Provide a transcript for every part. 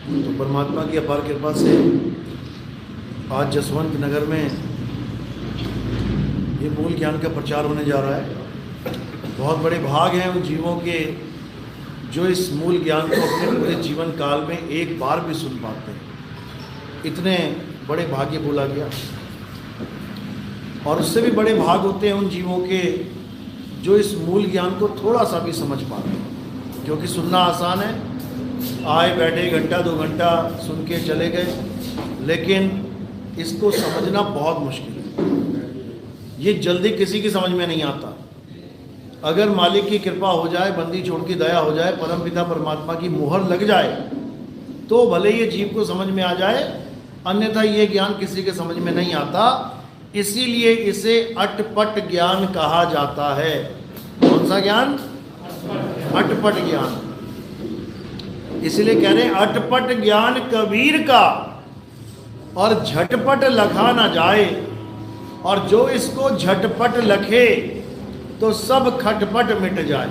तो परमात्मा की अपार कृपा से आज जसवंत नगर में ये मूल ज्ञान का प्रचार होने जा रहा है। बहुत बड़े भाग हैं उन जीवों के जो इस मूल ज्ञान को अपने पूरे जीवन काल में एक बार भी सुन पाते हैं। इतने बड़े भाग्य बोला गया। और उससे भी बड़े भाग होते हैं उन जीवों के जो इस मूल ज्ञान को थोड़ा सा भी समझ पाते हैं। क्योंकि सुनना आसान है, आए बैठे घंटा 2 घंटा सुन के चले गए, लेकिन इसको समझना बहुत मुश्किल है। ये जल्दी किसी की समझ में नहीं आता। अगर मालिक की कृपा हो जाए, बंदी छोड़ की दया हो जाए, परमपिता परमात्मा की मुहर लग जाए तो भले ये जीव को समझ में आ जाए, अन्यथा ये ज्ञान किसी के समझ में नहीं आता। इसीलिए इसे अटपट ज्ञान कहा जाता है। कौन सा ज्ञान? अटपट ज्ञान। इसलिए कह रहे हैं अटपट ज्ञान कबीर का और झटपट लखा ना जाए, और जो इसको झटपट लखे तो सब खटपट मिट जाए।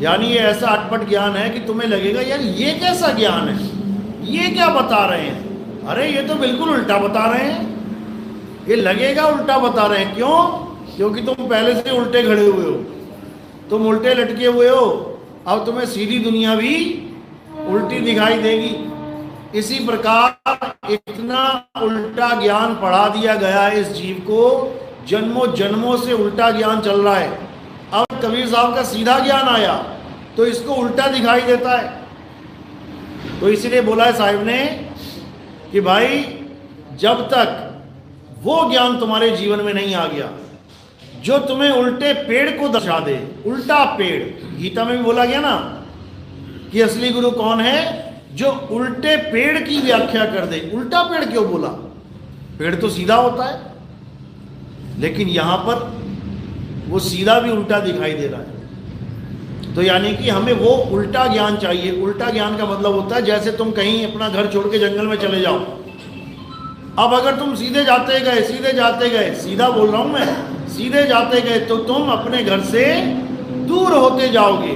यानी ये ऐसा अटपट ज्ञान है कि तुम्हें लगेगा यार ये कैसा ज्ञान है, ये क्या बता रहे हैं, अरे ये तो बिल्कुल उल्टा बता रहे हैं। ये लगेगा उल्टा बता रहे हैं। क्यों? क्योंकि तुम पहले से उल्टे खड़े हुए हो, तुम उल्टे लटके हुए हो। अब तुम्हें सीधी दुनिया भी उल्टी दिखाई देगी। इसी प्रकार इतना उल्टा ज्ञान पढ़ा दिया गया है इस जीव को, जन्मों जन्मों से उल्टा ज्ञान चल रहा है। अब कबीर साहब का सीधा ज्ञान आया तो इसको उल्टा दिखाई देता है। तो इसीलिए बोला है साहिब ने कि भाई जब तक वो ज्ञान तुम्हारे जीवन में नहीं आ गया जो तुम्हें उल्टे पेड़ को दर्शा दे, उल्टा पेड़, गीता में भी बोला गया ना कि असली गुरु कौन है? जो उल्टे पेड़ की व्याख्या कर दे। उल्टा पेड़ क्यों बोला? पेड़ तो सीधा होता है, लेकिन यहां पर वो सीधा भी उल्टा दिखाई दे रहा है। तो यानी कि हमें वो उल्टा ज्ञान चाहिए। उल्टा ज्ञान का मतलब होता है जैसे तुम कहीं अपना घर छोड़ के जंगल में चले जाओ। अब अगर तुम सीधे जाते गए, सीधा बोल रहा हूं मैं, सीधे जाते गए तो तुम अपने घर से दूर होते जाओगे।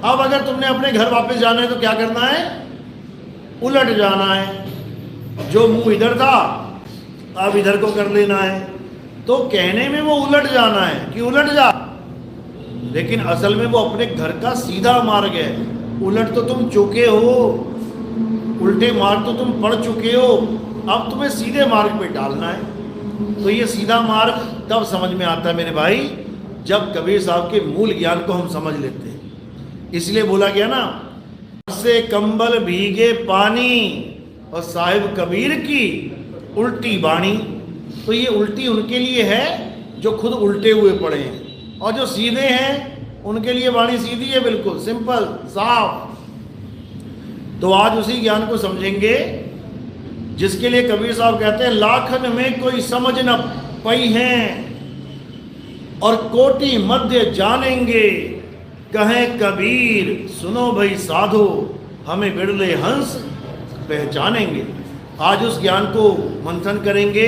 अब अगर तुमने अपने घर वापस जाना है तो क्या करना है? उलट जाना है। जो मुंह इधर था अब इधर को कर लेना है। तो कहने में वो उलट जाना है कि उलट जा, लेकिन असल में वो अपने घर का सीधा मार्ग है। उलट तो तुम चुके हो, उल्टे मार्ग तो तुम पढ़ चुके हो, अब तुम्हें सीधे मार्ग पे डालना है। तो ये सीधा मार्ग तब समझ में आता है मेरे भाई जब कबीर साहब के मूल ज्ञान को हम समझ लेते हैं। इसलिए बोला गया ना, से कंबल भीगे पानी और साहिब कबीर की उल्टी बाणी। तो ये उल्टी उनके लिए है जो खुद उल्टे हुए पड़े हैं, और जो सीधे हैं उनके लिए वाणी सीधी है, बिल्कुल सिंपल साफ। तो आज उसी ज्ञान को समझेंगे जिसके लिए कबीर साहब कहते हैं लाखन में कोई समझ न पई हैं और कोटि मध्य जानेंगे, कहें कबीर सुनो भाई साधो हमें बिरले हंस पहचानेंगे। आज उस ज्ञान को मंथन करेंगे,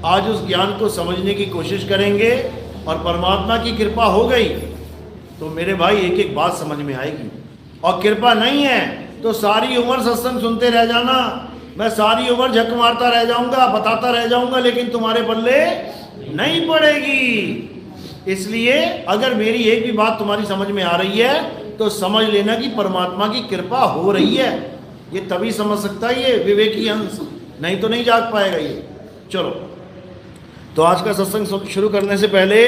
आज उस ज्ञान को समझने की कोशिश करेंगे, और परमात्मा की कृपा हो गई तो मेरे भाई एक एक बात समझ में आएगी। और कृपा नहीं है तो सारी उम्र सत्संग सुनते रह जाना, मैं सारी उम्र झक मारता रह जाऊंगा, बताता रह जाऊंगा, लेकिन तुम्हारे बल्ले नहीं पड़ेगी। इसलिए अगर मेरी एक भी बात तुम्हारी समझ में आ रही है तो समझ लेना कि परमात्मा की कृपा हो रही है। ये तभी समझ सकता है ये विवेकी अंश, नहीं तो नहीं जाग पाएगा ये। चलो, तो आज का सत्संग शुरू करने से पहले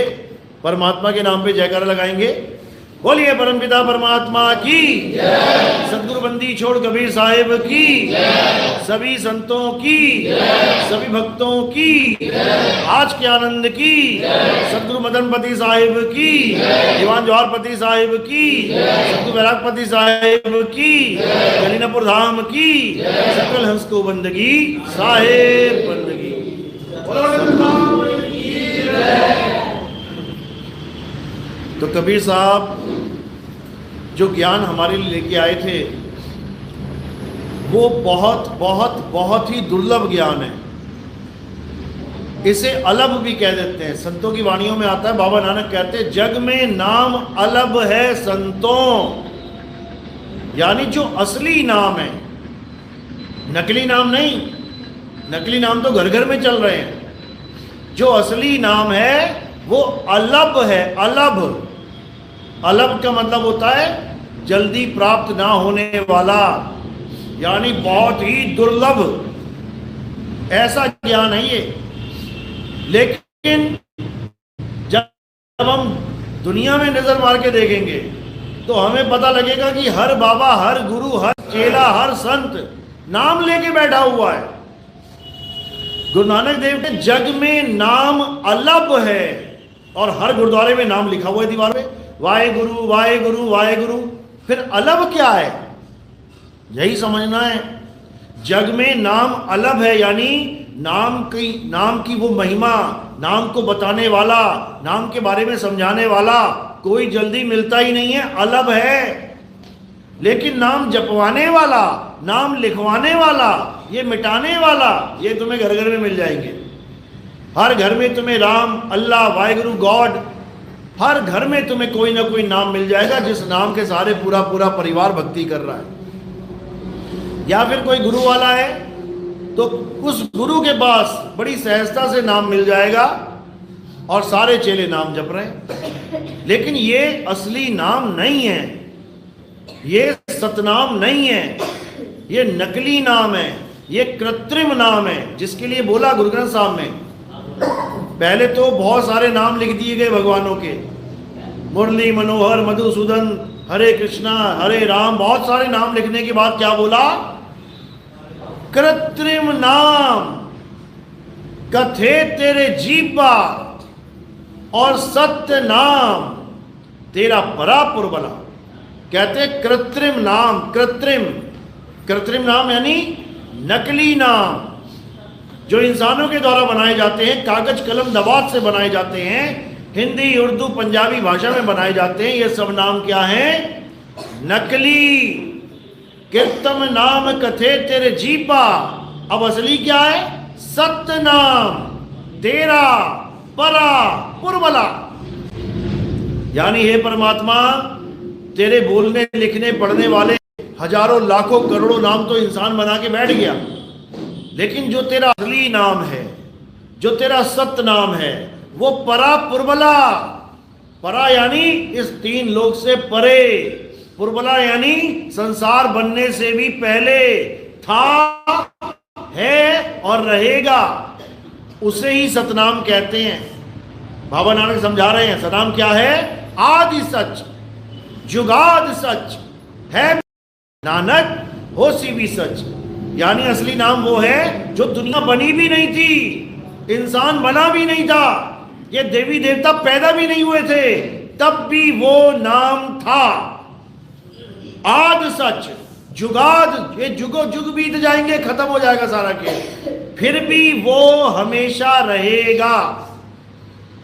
परमात्मा के नाम पे जयकारा लगाएंगे। बोलिए परमपिता परमात्मा की, सदगुरु बंदी छोड़ कबीर साहिब की, सभी संतों की, सभी भक्तों की, आज के आनंद की, सदगुरु मदनपति साहिब की, दीवान जवाहरपति साहिब की, सदगुरु बैरागपति साहिब की, गलीनापुर धाम की, सकल हंस को बंदगी साहिब बंदगी। तो कबीर साहब जो ज्ञान हमारे लिए लेके आए थे वो बहुत बहुत बहुत ही दुर्लभ ज्ञान है। इसे अलभ भी कह देते हैं। संतों की वाणियों में आता है, बाबा नानक कहते हैं जग में नाम अलभ है संतों, यानी जो असली नाम है नकली नाम नहीं, नकली नाम तो घर घर में चल रहे हैं। जो असली नाम है वो अलभ है। अलभ, अलभ का मतलब होता है जल्दी प्राप्त ना होने वाला, यानी बहुत ही दुर्लभ, ऐसा ज्ञान है ये। लेकिन जब हम दुनिया में नजर मार के देखेंगे तो हमें पता लगेगा कि हर बाबा, हर गुरु, हर चेला, हर संत नाम लेके बैठा हुआ है। गुरु नानक देव के जग में नाम अलभ है, और हर गुरुद्वारे में नाम लिखा हुआ है दीवार पे, वाहे गुरु वाहे गुरु वाहे गुरु। फिर अलभ क्या है, यही समझना है। जग में नाम अलभ है, यानी नाम की वो महिमा, नाम को बताने वाला, नाम के बारे में समझाने वाला कोई जल्दी मिलता ही नहीं है, अलभ है। लेकिन नाम जपवाने वाला, नाम लिखवाने वाला, ये मिटाने वाला, ये तुम्हें घर घर में मिल जाएंगे। हर घर में तुम्हें राम, अल्लाह, वाहिगुरु, गॉड, हर घर में तुम्हें कोई ना कोई नाम मिल जाएगा जिस नाम के सहारे पूरा पूरा परिवार भक्ति कर रहा है। या फिर कोई गुरु वाला है तो उस गुरु के पास बड़ी सहजता से नाम मिल जाएगा और सारे चेले नाम जप रहे हैं। लेकिन ये असली नाम नहीं है, ये सतनाम नहीं है, ये नकली नाम है, ये कृत्रिम नाम है, जिसके लिए बोला गुरु ग्रंथ साहब में। पहले तो बहुत सारे नाम लिख दिए गए भगवानों के, मुरली मनोहर मधुसूदन, हरे कृष्णा, हरे राम, बहुत सारे नाम लिखने के बाद क्या बोला, कृत्रिम नाम कथे तेरे जीपा और सत्य नाम तेरा परापुर बला। कहते कृत्रिम नाम, कृत्रिम नाम यानी नकली नाम, जो इंसानों के द्वारा बनाए जाते हैं, कागज कलम दवात से बनाए जाते हैं, हिंदी उर्दू पंजाबी भाषा में बनाए जाते हैं। ये सब नाम क्या है, नकली। कृत्रिम नाम कथे तेरे जीपा, अब असली क्या है, सत्य नाम तेरा परा पुरबला। यानी हे परमात्मा, तेरे बोलने लिखने पढ़ने वाले हजारों लाखों करोड़ों नाम तो इंसान बना के बैठ गया, लेकिन जो तेरा असली नाम है, जो तेरा सत्य नाम है, वो परा पुरबला। परा यानी इस तीन लोक से परे, पुरबला यानी संसार बनने से भी पहले था, है और रहेगा। उसे ही सतनाम कहते हैं। बाबा नानक समझा रहे हैं सतनाम क्या है, आदि सच, जुगाद सच है नानक, होसी भी सच। यानी असली नाम वो है जो दुनिया बनी भी नहीं थी, इंसान बना भी नहीं था, ये देवी देवता पैदा भी नहीं हुए थे, तब भी वो नाम था। आद सच, जुगाद, ये जुगो जुग बीत जाएंगे, खत्म हो जाएगा सारा खेल, फिर भी वो हमेशा रहेगा।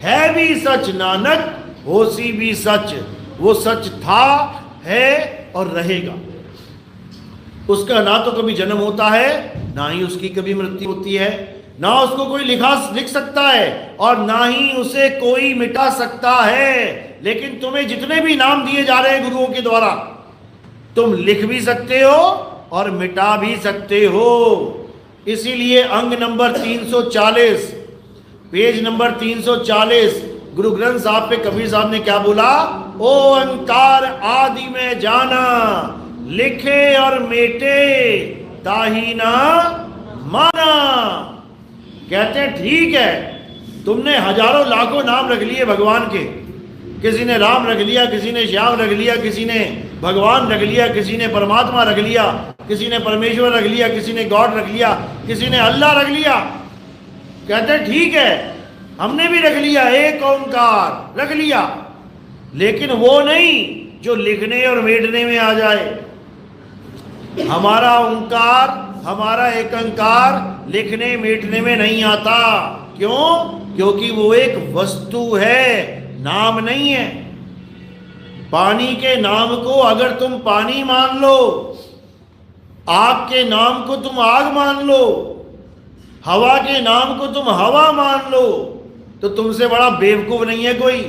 है भी सच नानक, होसी भी सच, वो सच था, है और रहेगा। उसका ना तो कभी जन्म होता है, ना ही उसकी कभी मृत्यु होती है, ना उसको कोई लिख सकता है और ना ही उसे कोई मिटा सकता है। लेकिन तुम्हें जितने भी नाम दिए जा रहे हैं गुरुओं के द्वारा, तुम लिख भी सकते हो और मिटा भी सकते हो। इसीलिए अंग number 340, page number 340 Guru Granth साहब पे कबीर साहब ने क्या बोला, ओंकार आदि में जाना, लिखे और मेटे ताही ना माना। कहते हैं ठीक है, तुमने हजारों लाखों नाम रख लिए भगवान के, किसी ने राम रख लिया, किसी ने श्याम रख लिया, किसी ने भगवान रख लिया, किसी ने परमात्मा रख लिया, किसी ने परमेश्वर रख लिया, किसी ने गॉड रख लिया, किसी ने अल्लाह रख लिया। कहते हैं ठीक है, हमने भी रख लिया, एक ओंकार रख लिया, लेकिन वो नहीं जो लिखने और मेटने में आ जाए। हमारा ओंकार, हमारा एकंकार लिखने मेटने में नहीं आता। क्यों? क्योंकि वो एक वस्तु है, नाम नहीं है। पानी के नाम को अगर तुम पानी मान लो, आग के नाम को तुम आग मान लो, हवा के नाम को तुम हवा मान लो, तो तुमसे बड़ा बेवकूफ नहीं है कोई।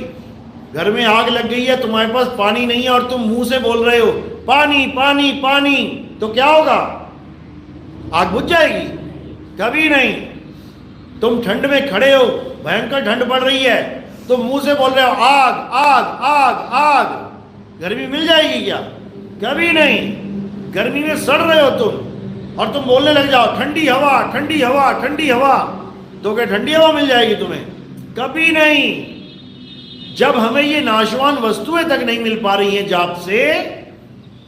घर में आग लग गई है, तुम्हारे पास पानी नहीं है और तुम मुंह से बोल रहे हो पानी पानी पानी, तो क्या होगा? आग बुझ जाएगी? कभी नहीं। तुम ठंड में खड़े हो, भयंकर ठंड पड़ रही है, तुम मुंह से बोल रहे हो आग आग आग आग, गर्मी मिल जाएगी क्या? कभी नहीं। गर्मी में सड़ रहे हो तुम और तुम बोलने लग जाओ ठंडी हवा ठंडी हवा ठंडी हवा, तो क्या ठंडी हवा मिल जाएगी तुम्हें? कभी नहीं। जब हमें ये नाशवान वस्तुएं तक नहीं मिल पा रही हैं जाप से,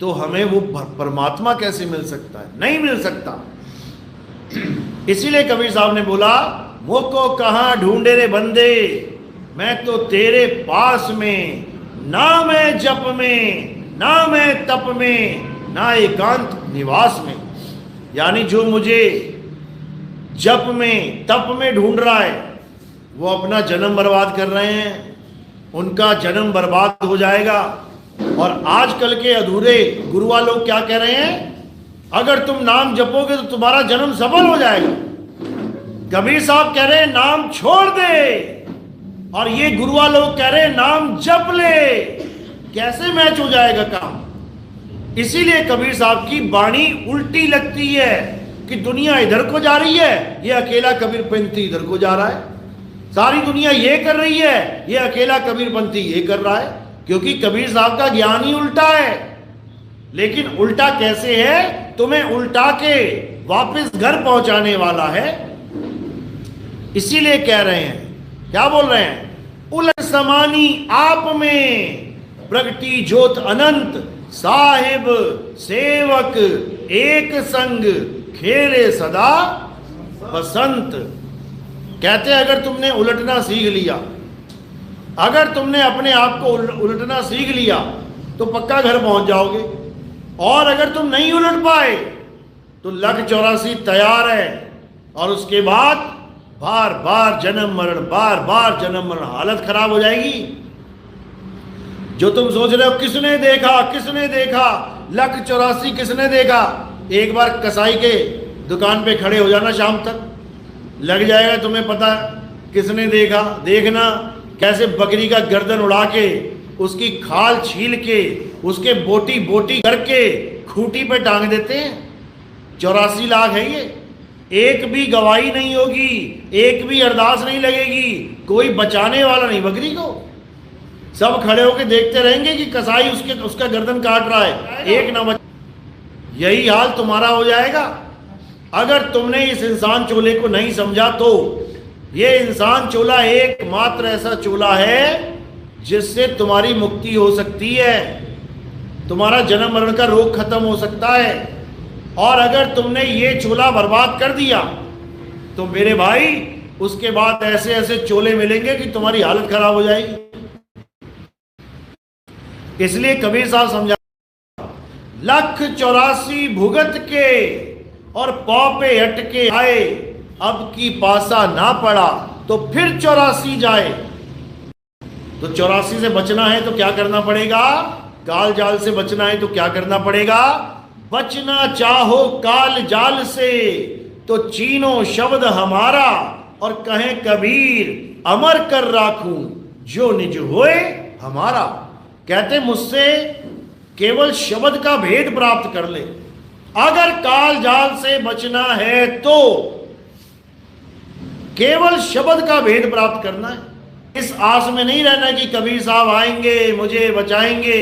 तो हमें वो परमात्मा कैसे मिल सकता है? नहीं मिल सकता। इसीलिए कबीर साहब ने बोला, मुझको कहाँ ढूंढे रे बंदे, मैं तो तेरे पास में, ना मैं जप में, ना मैं तप में, ना एकांत निवास में। यानी जो मुझे जप में तप में ढूंढ रहा है, वो अपना जन्म बर्बाद कर रहे हैं, उनका जन्म बर्बाद हो जाएगा। और आजकल के अधूरे गुरुआ लोग क्या कह रहे हैं, अगर तुम नाम जपोगे तो तुम्हारा जन्म सफल हो जाएगा। कबीर साहब कह रहे हैं नाम छोड़ दे, और ये गुरुआ लोग कह रहे हैं नाम जप ले। कैसे मैच हो जाएगा काम? इसीलिए कबीर साहब की वाणी उल्टी लगती है कि दुनिया इधर को जा रही है, ये अकेला कबीर पंथी इधर को जा रहा है। सारी दुनिया ये कर रही है, ये अकेला कबीर पंथी ये कर रहा है, क्योंकि कबीर साहब का ज्ञान ही उल्टा है। लेकिन उल्टा कैसे है? तुम्हें उल्टा के वापस घर पहुंचाने वाला है। इसीलिए कह रहे हैं, क्या बोल रहे हैं, उलट समानी आप में प्रगटी ज्योत अनंत, साहिब सेवक एक संग, खेले सदा बसंत। कहते हैं अगर तुमने उलटना सीख लिया, अगर तुमने अपने आप को उलटना सीख लिया तो पक्का घर पहुंच जाओगे। और अगर तुम नहीं उलट पाए तो लख 84 तैयार है, और उसके बाद बार बार जन्म मरण, बार बार जन्म मरण, हालत खराब हो जाएगी। जो तुम सोच रहे हो किसने देखा किसने देखा, लख 84 किसने देखा, एक बार कसाई के दुकान पे खड़े हो जाना, शाम तक लग जाएगा तुम्हें पता किसने देखा। देखना कैसे बकरी का गर्दन उड़ा के, उसकी खाल छील के, उसके बोटी बोटी करके खूंटी पे टांग देते हैं। 84 लाख है ये, एक भी गवाही नहीं होगी, एक भी अरदास नहीं लगेगी, कोई बचाने वाला नहीं बकरी को। सब खड़े होके देखते रहेंगे कि कसाई उसका गर्दन काट रहा है, एक ना बच। यही हाल तुम्हारा हो जाएगा अगर तुमने इस इंसान चोले को नहीं समझा। तो ये इंसान चोला एकमात्र ऐसा चोला है जिससे तुम्हारी मुक्ति हो सकती है, तुम्हारा जन्म मरण का रोग खत्म हो सकता है। और अगर तुमने ये चोला बर्बाद कर दिया तो मेरे भाई उसके बाद ऐसे ऐसे चोले मिलेंगे कि तुम्हारी हालत खराब हो जाएगी। इसलिए कबीर साहब समझा, लख 84 भुगत के और पौ पे अटके आए, अब की पासा ना पड़ा तो फिर 84 जाए। तो 84 से बचना है तो क्या करना पड़ेगा? काल जाल से बचना है तो क्या करना पड़ेगा? बचना चाहो काल जाल से तो चीनो शब्द हमारा, और कहें कबीर अमर कर राखूं जो निज होए हमारा। कहते मुझसे केवल शब्द का भेद प्राप्त कर ले। अगर काल जाल से बचना है तो केवल शब्द का भेद प्राप्त करना है। इस आस में नहीं रहना कि कबीर साहब आएंगे मुझे बचाएंगे।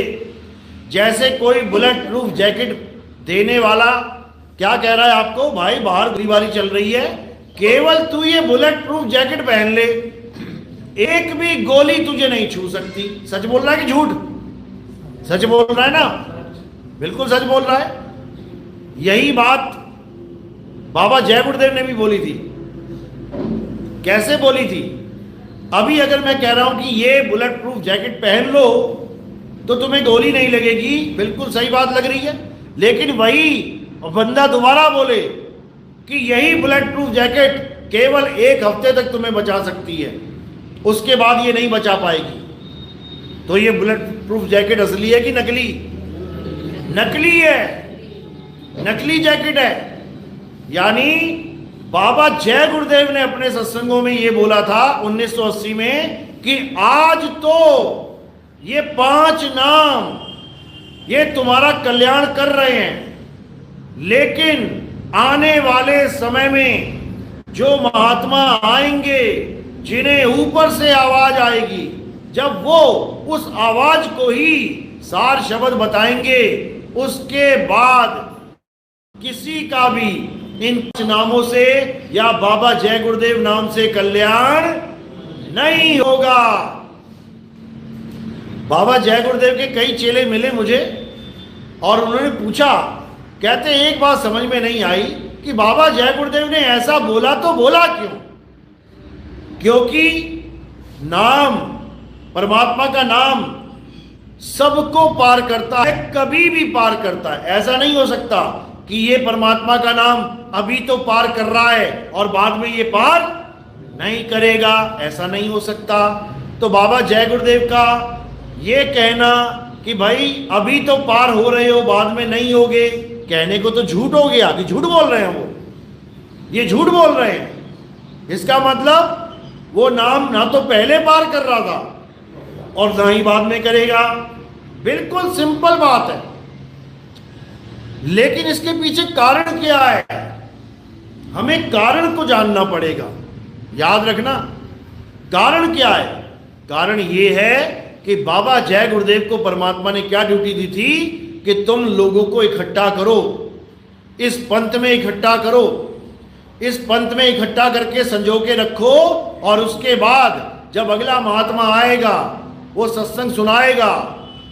जैसे कोई बुलेट प्रूफ जैकेट देने वाला क्या कह रहा है आपको, भाई बाहर गोलीबारी चल रही है, केवल तू ये बुलेट प्रूफ जैकेट पहन ले, एक भी गोली तुझे नहीं छू सकती। सच बोल रहा है कि झूठ? सच बोल रहा है ना, बिल्कुल सच बोल रहा है। यही बात बाबा जय गुरुदेव ने भी बोली थी। कैसे बोली थी? अभी अगर मैं कह रहा हूं कि ये बुलेट प्रूफ जैकेट पहन लो तो तुम्हें गोली नहीं लगेगी, बिल्कुल सही बात लग रही है। लेकिन वही बंदा दोबारा बोले कि यही बुलेट प्रूफ जैकेट केवल 1 हफ्ते तक तुम्हें बचा सकती है, उसके बाद ये नहीं बचा पाएगी, तो ये बुलेट प्रूफ जैकेट असली है कि नकली? नकली है, नकली जैकेट है। यानी बाबा जय गुरुदेव ने अपने सत्संगों में ये बोला था 1980 में कि आज तो ये 5 नाम ये तुम्हारा कल्याण कर रहे हैं, लेकिन आने वाले समय में जो महात्मा आएंगे, जिन्हें ऊपर से आवाज आएगी, जब वो उस आवाज को ही सार शब्द बताएंगे, उसके बाद किसी का भी इन नामों से या बाबा जय गुरुदेव नाम से कल्याण नहीं होगा। बाबा जय गुरुदेव के कई चेले मिले मुझे और उन्होंने पूछा, कहते एक बात समझ में नहीं आई कि बाबा जय गुरुदेव ने ऐसा बोला तो बोला क्यों? क्योंकि नाम, परमात्मा का नाम सबको पार करता है, कभी भी पार करता है। ऐसा नहीं हो सकता कि ये परमात्मा का नाम अभी तो पार कर रहा है और बाद में ये पार नहीं करेगा, ऐसा नहीं हो सकता। तो बाबा जय गुरुदेव का ये कहना कि भाई अभी तो पार हो रहे हो, बाद में नहीं होगे, कहने को तो झूठ हो गया कि झूठ बोल रहे हैं, वो ये झूठ बोल रहे हैं। इसका मतलब वो नाम ना तो पहले पार कर रहा था और ना ही बाद में करेगा। बिल्कुल सिंपल बात है, लेकिन इसके पीछे कारण क्या है, हमें कारण को जानना पड़ेगा। याद रखना कारण क्या है। कारण ये है कि बाबा जय गुरुदेव को परमात्मा ने क्या ड्यूटी दी थी कि तुम लोगों को इकट्ठा करो, इस पंथ में इकट्ठा करो, इस पंथ में इकट्ठा करके संजो के रखो, और उसके बाद जब अगला महात्मा आएगा वो सत्संग सुनाएगा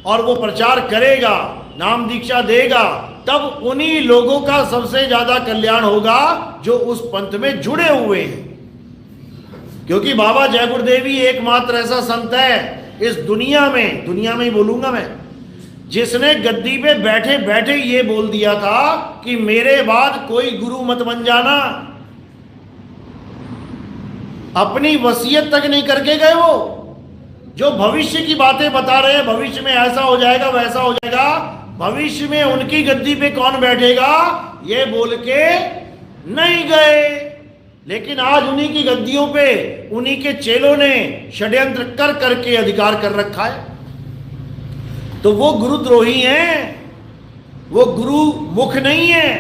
और वो प्रचार करेगा, नाम दीक्षा देगा, तब उन्हीं लोगों का सबसे ज्यादा कल्याण होगा जो उस पंथ में जुड़े हुए हैं। क्योंकि बाबा जय गुरुदेव ही एकमात्र ऐसा संत है इस दुनिया में ही बोलूंगा मैं, जिसने गद्दी पे बैठे बैठे ये बोल दिया था कि मेरे बाद कोई गुरु मत बन जाना। अपनी वसीयत तक नहीं करके गए वो, जो भविष्य की बातें बता रहे हैं, भविष्य में ऐसा हो जाएगा वैसा हो जाएगा, भविष्य में उनकी गद्दी पे कौन बैठेगा ये बोल के नहीं गए। लेकिन आज उन्हीं की गद्दियों पे उन्हीं के चेलों ने षड्यंत्र कर करके अधिकार कर रखा है। तो वो गुरुद्रोही हैं, वो गुरु मुख नहीं है।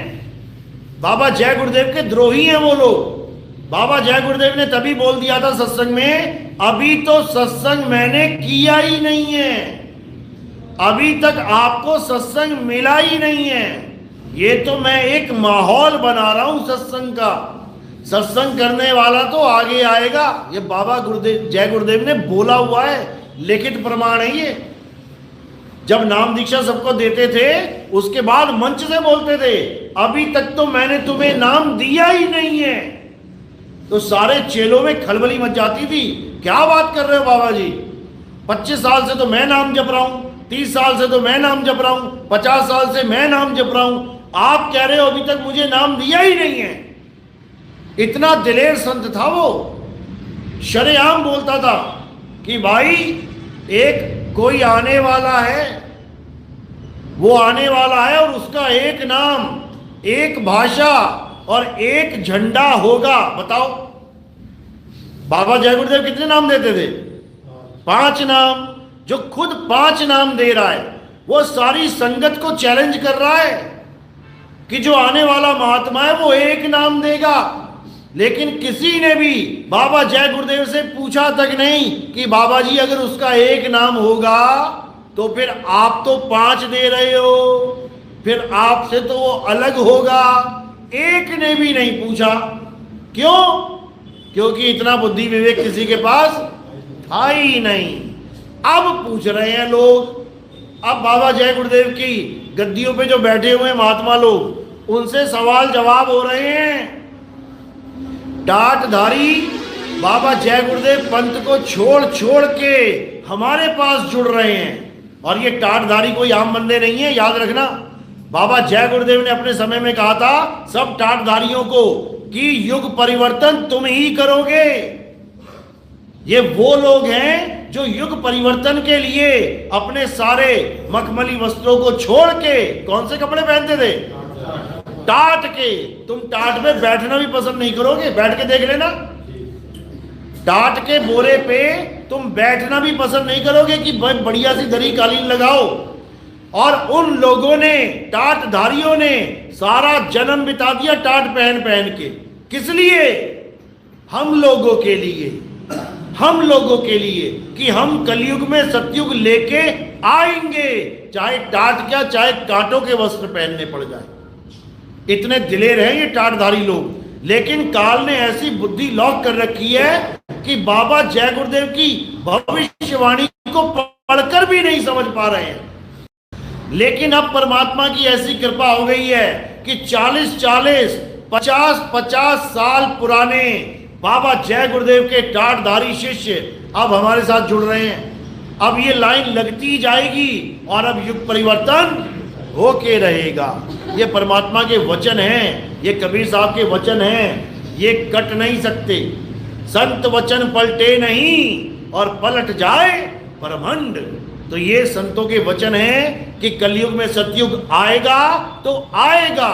बाबा जय गुरुदेव के द्रोही हैं वो लोग। बाबा जय गुरुदेव ने तभी बोल दिया था सत्संग में, अभी तो सत्संग मैंने किया ही नहीं है, अभी तक आपको सत्संग मिला ही नहीं है, ये तो मैं एक माहौल बना रहा हूं सत्संग का, सत्संग करने वाला तो आगे आएगा। ये बाबा गुरुदेव जय गुरुदेव ने बोला हुआ है, लिखित प्रमाण है ये। जब नाम दीक्षा सबको देते थे उसके बाद मंच से बोलते थे, अभी तक तो मैंने तुम्हें नाम दिया ही नहीं है। तो सारे चेलों में खलबली मच जाती थी, क्या बात कर रहे हो बाबा जी, 25 साल से तो मैं नाम जप रहा हूं, 30 साल से तो मैं नाम जप रहा हूं, 50 साल से मैं नाम जप रहा हूं, आप कह रहे हो अभी तक मुझे नाम दिया ही नहीं है। इतना दिलेर संत था वो, शरेआम बोलता था कि भाई एक कोई आने वाला है, वो आने वाला है और उसका एक नाम, एक भाषा और एक झंडा होगा। बताओ बाबा जय गुरुदेव कितने नाम देते थे? 5 नाम। जो खुद 5 नाम दे रहा है वो सारी संगत को चैलेंज कर रहा है कि जो आने वाला महात्मा है वो एक नाम देगा। लेकिन किसी ने भी बाबा जय गुरुदेव से पूछा तक नहीं कि बाबा जी अगर उसका एक नाम होगा तो फिर आप तो 5 दे रहे हो, फिर आपसे तो वो अलग होगा। एक ने भी नहीं पूछा। क्यों? क्योंकि इतना बुद्धि विवेक किसी के पास था ही नहीं। अब पूछ रहे हैं लोग। अब बाबा जय गुरुदेव की गद्दियों पे जो बैठे हुए महात्मा लोग, उनसे सवाल जवाब हो रहे हैं। टाटधारी बाबा जय गुरुदेव पंथ को छोड़ छोड़ के हमारे पास जुड़ रहे हैं। और ये टाटधारी कोई आम बंदे नहीं है, याद रखना। बाबा जय गुरुदेव ने अपने समय में कहा था सब टाटधारियों को कि युग परिवर्तन तुम ही करोगे। ये वो लोग हैं जो युग परिवर्तन के लिए अपने सारे मखमली वस्त्रों को छोड़ के कौन से कपड़े पहनते थे? टाट के। तुम टाट पे बैठना भी पसंद नहीं करोगे, बैठ के देख लेना। टाट के बोरे पे तुम बैठना भी पसंद नहीं करोगे कि बढ़िया सी दरी कालीन लगाओ। और उन लोगों ने, टाटधारियों ने सारा जन्म बिता दिया टाट पहन पहन के। किस लिए? हम लोगों के लिए, हम लोगों के लिए, कि हम कलयुग में सतयुग लेके आएंगे, चाहे टाट क्या, चाहे कांटों के वस्त्र पहनने पड़ जाए। इतने दिलेर हैं ये टाटधारी लोग। लेकिन काल ने ऐसी बुद्धि लॉक कर रखी है कि बाबा जय गुरुदेव की भविष्यवाणी को पढ़कर भी नहीं समझ पा रहे हैं। लेकिन अब परमात्मा की ऐसी कृपा हो गई है कि 40-40, 50-50 साल पुराने बाबा जय गुरुदेव के टाटधारी शिष्य अब हमारे साथ जुड़ रहे हैं। अब ये लाइन लगती जाएगी और अब युग परिवर्तन होके रहेगा। ये परमात्मा के वचन हैं, ये कबीर साहब के वचन हैं, ये कट नहीं सकते। संत वचन पलटे नहीं और पलट जाए परमंड। तो ये संतों के वचन हैं कि कलयुग में सतयुग आएगा तो आएगा,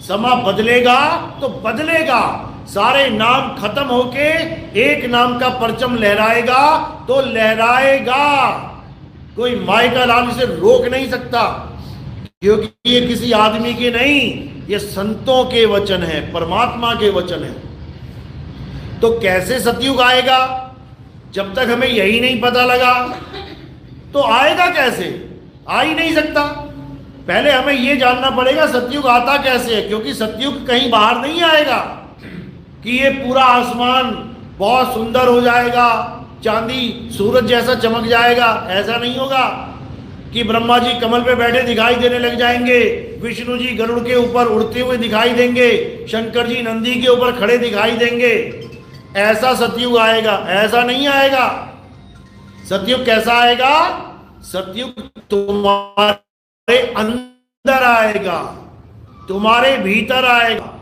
समा बदलेगा तो बदलेगा, सारे नाम खत्म होके एक नाम का परचम लहराएगा तो लहराएगा। कोई माई का लाल इसे रोक नहीं सकता, क्योंकि ये किसी आदमी के नहीं, ये संतों के वचन है, परमात्मा के वचन है। तो कैसे सतयुग आएगा? जब तक हमें यही नहीं पता लगा तो आएगा कैसे? आ ही नहीं सकता। पहले हमें यह जानना पड़ेगा सतयुग आता कैसे है, क्योंकि सतयुग कहीं बाहर नहीं आएगा कि ये पूरा आसमान बहुत सुंदर हो जाएगा, चांदी सूरज जैसा चमक जाएगा। ऐसा नहीं होगा कि ब्रह्मा जी कमल पे बैठे दिखाई देने लग जाएंगे, विष्णु जी गरुड़ के ऊपर उड़ते हुए दिखाई देंगे, शंकर जी नंदी के ऊपर खड़े दिखाई देंगे। ऐसा सतयुग आएगा? ऐसा नहीं आएगा। सतयुग कैसा आएगा? सतयुग तुम्हारे अंदर आएगा, तुम्हारे भीतर आएगा।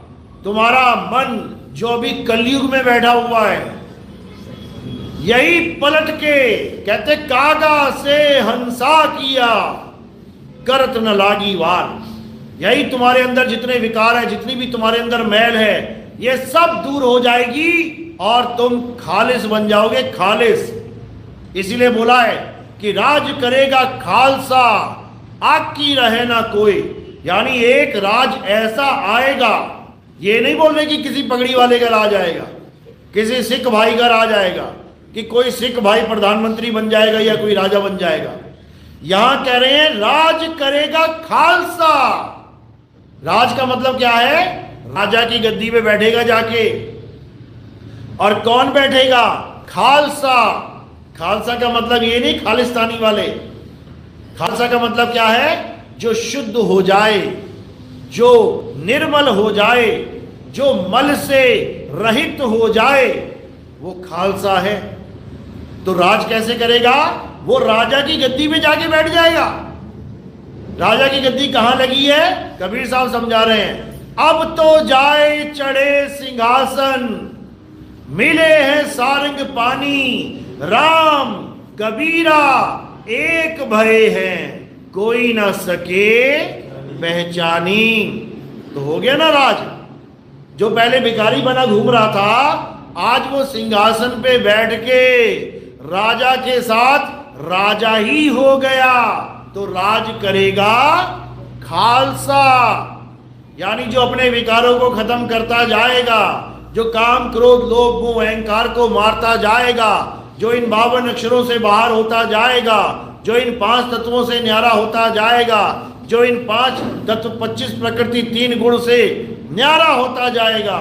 तुम्हारा मन जो अभी कलयुग में बैठा हुआ है, यही पलट के कहते कागा से हंसा किया करत न लागी वार। यही तुम्हारे अंदर जितने विकार है, जितनी भी तुम्हारे अंदर मैल है, ये सब दूर हो जाएगी और तुम खालिस बन जाओगे, खालिस। इसीलिए बोला है कि राज करेगा खालसा, आकी रहे ना कोई। यानी एक राज ऐसा आएगा, ये नहीं बोल रहे कि किसी पगड़ी वाले का राज आएगा, किसी सिख भाई का राज आएगा, कि कोई सिख भाई प्रधानमंत्री बन जाएगा या कोई राजा बन जाएगा। यहां कह रहे हैं राज करेगा खालसा। राज का मतलब क्या है? राजा की गद्दी पे बैठेगा जाके। और कौन बैठेगा? खालसा। खालसा का मतलब ये नहीं खालिस्तानी वाले। खालसा का मतलब क्या है? जो शुद्ध हो जाए, जो निर्मल हो जाए, जो मल से रहित हो जाए, वो खालसा है। तो राज कैसे करेगा? वो राजा की गद्दी में जाके बैठ जाएगा। राजा की गद्दी कहां लगी है? कबीर साहब समझा रहे हैं, अब तो जाए चढ़े सिंहासन, मिले हैं सारंग पानी, राम कबीरा एक भय हैं, कोई ना सके पहचानी। तो हो गया ना राज। जो पहले भिखारी बना घूम रहा था, आज वो सिंहासन पे बैठ के राजा के साथ राजा ही हो गया। तो राज करेगा खालसा। यानी जो अपने विकारों को खत्म करता जाएगा, जो काम क्रोध लोभ मोह अहंकार को मारता जाएगा, जो इन 52 अक्षरों से बाहर होता जाएगा, जो इन 5 तत्वों से न्यारा होता जाएगा, जो इन 5 तत्व 25 प्रकृति 3 गुण से न्यारा होता जाएगा,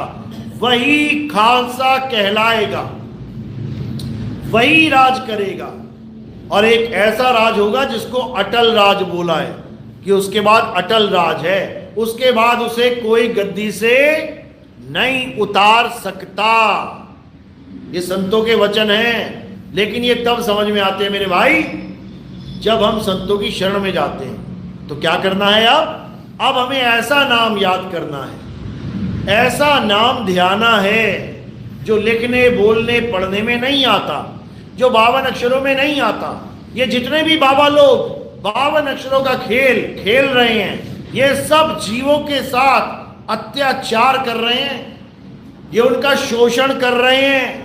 वही खालसा कहलाएगा, वही राज करेगा। और एक ऐसा राज होगा जिसको अटल राज बोला है, कि उसके बाद अटल राज है, उसके बाद उसे कोई गद्दी से नहीं उतार सकता। ये संतों के वचन हैं। लेकिन ये तब समझ में आते हैं मेरे भाई, जब हम संतों की शरण में जाते हैं। तो क्या करना है अब हमें ऐसा नाम याद करना है, ऐसा नाम ध्याना है जो लिखने बोलने पढ़ने में नहीं आता, जो 52 अक्षरों में नहीं आता। ये जितने भी बाबा लोग 52 अक्षरों का खेल खेल रहे हैं, ये सब जीवों के साथ अत्याचार कर रहे हैं, ये उनका शोषण कर रहे हैं,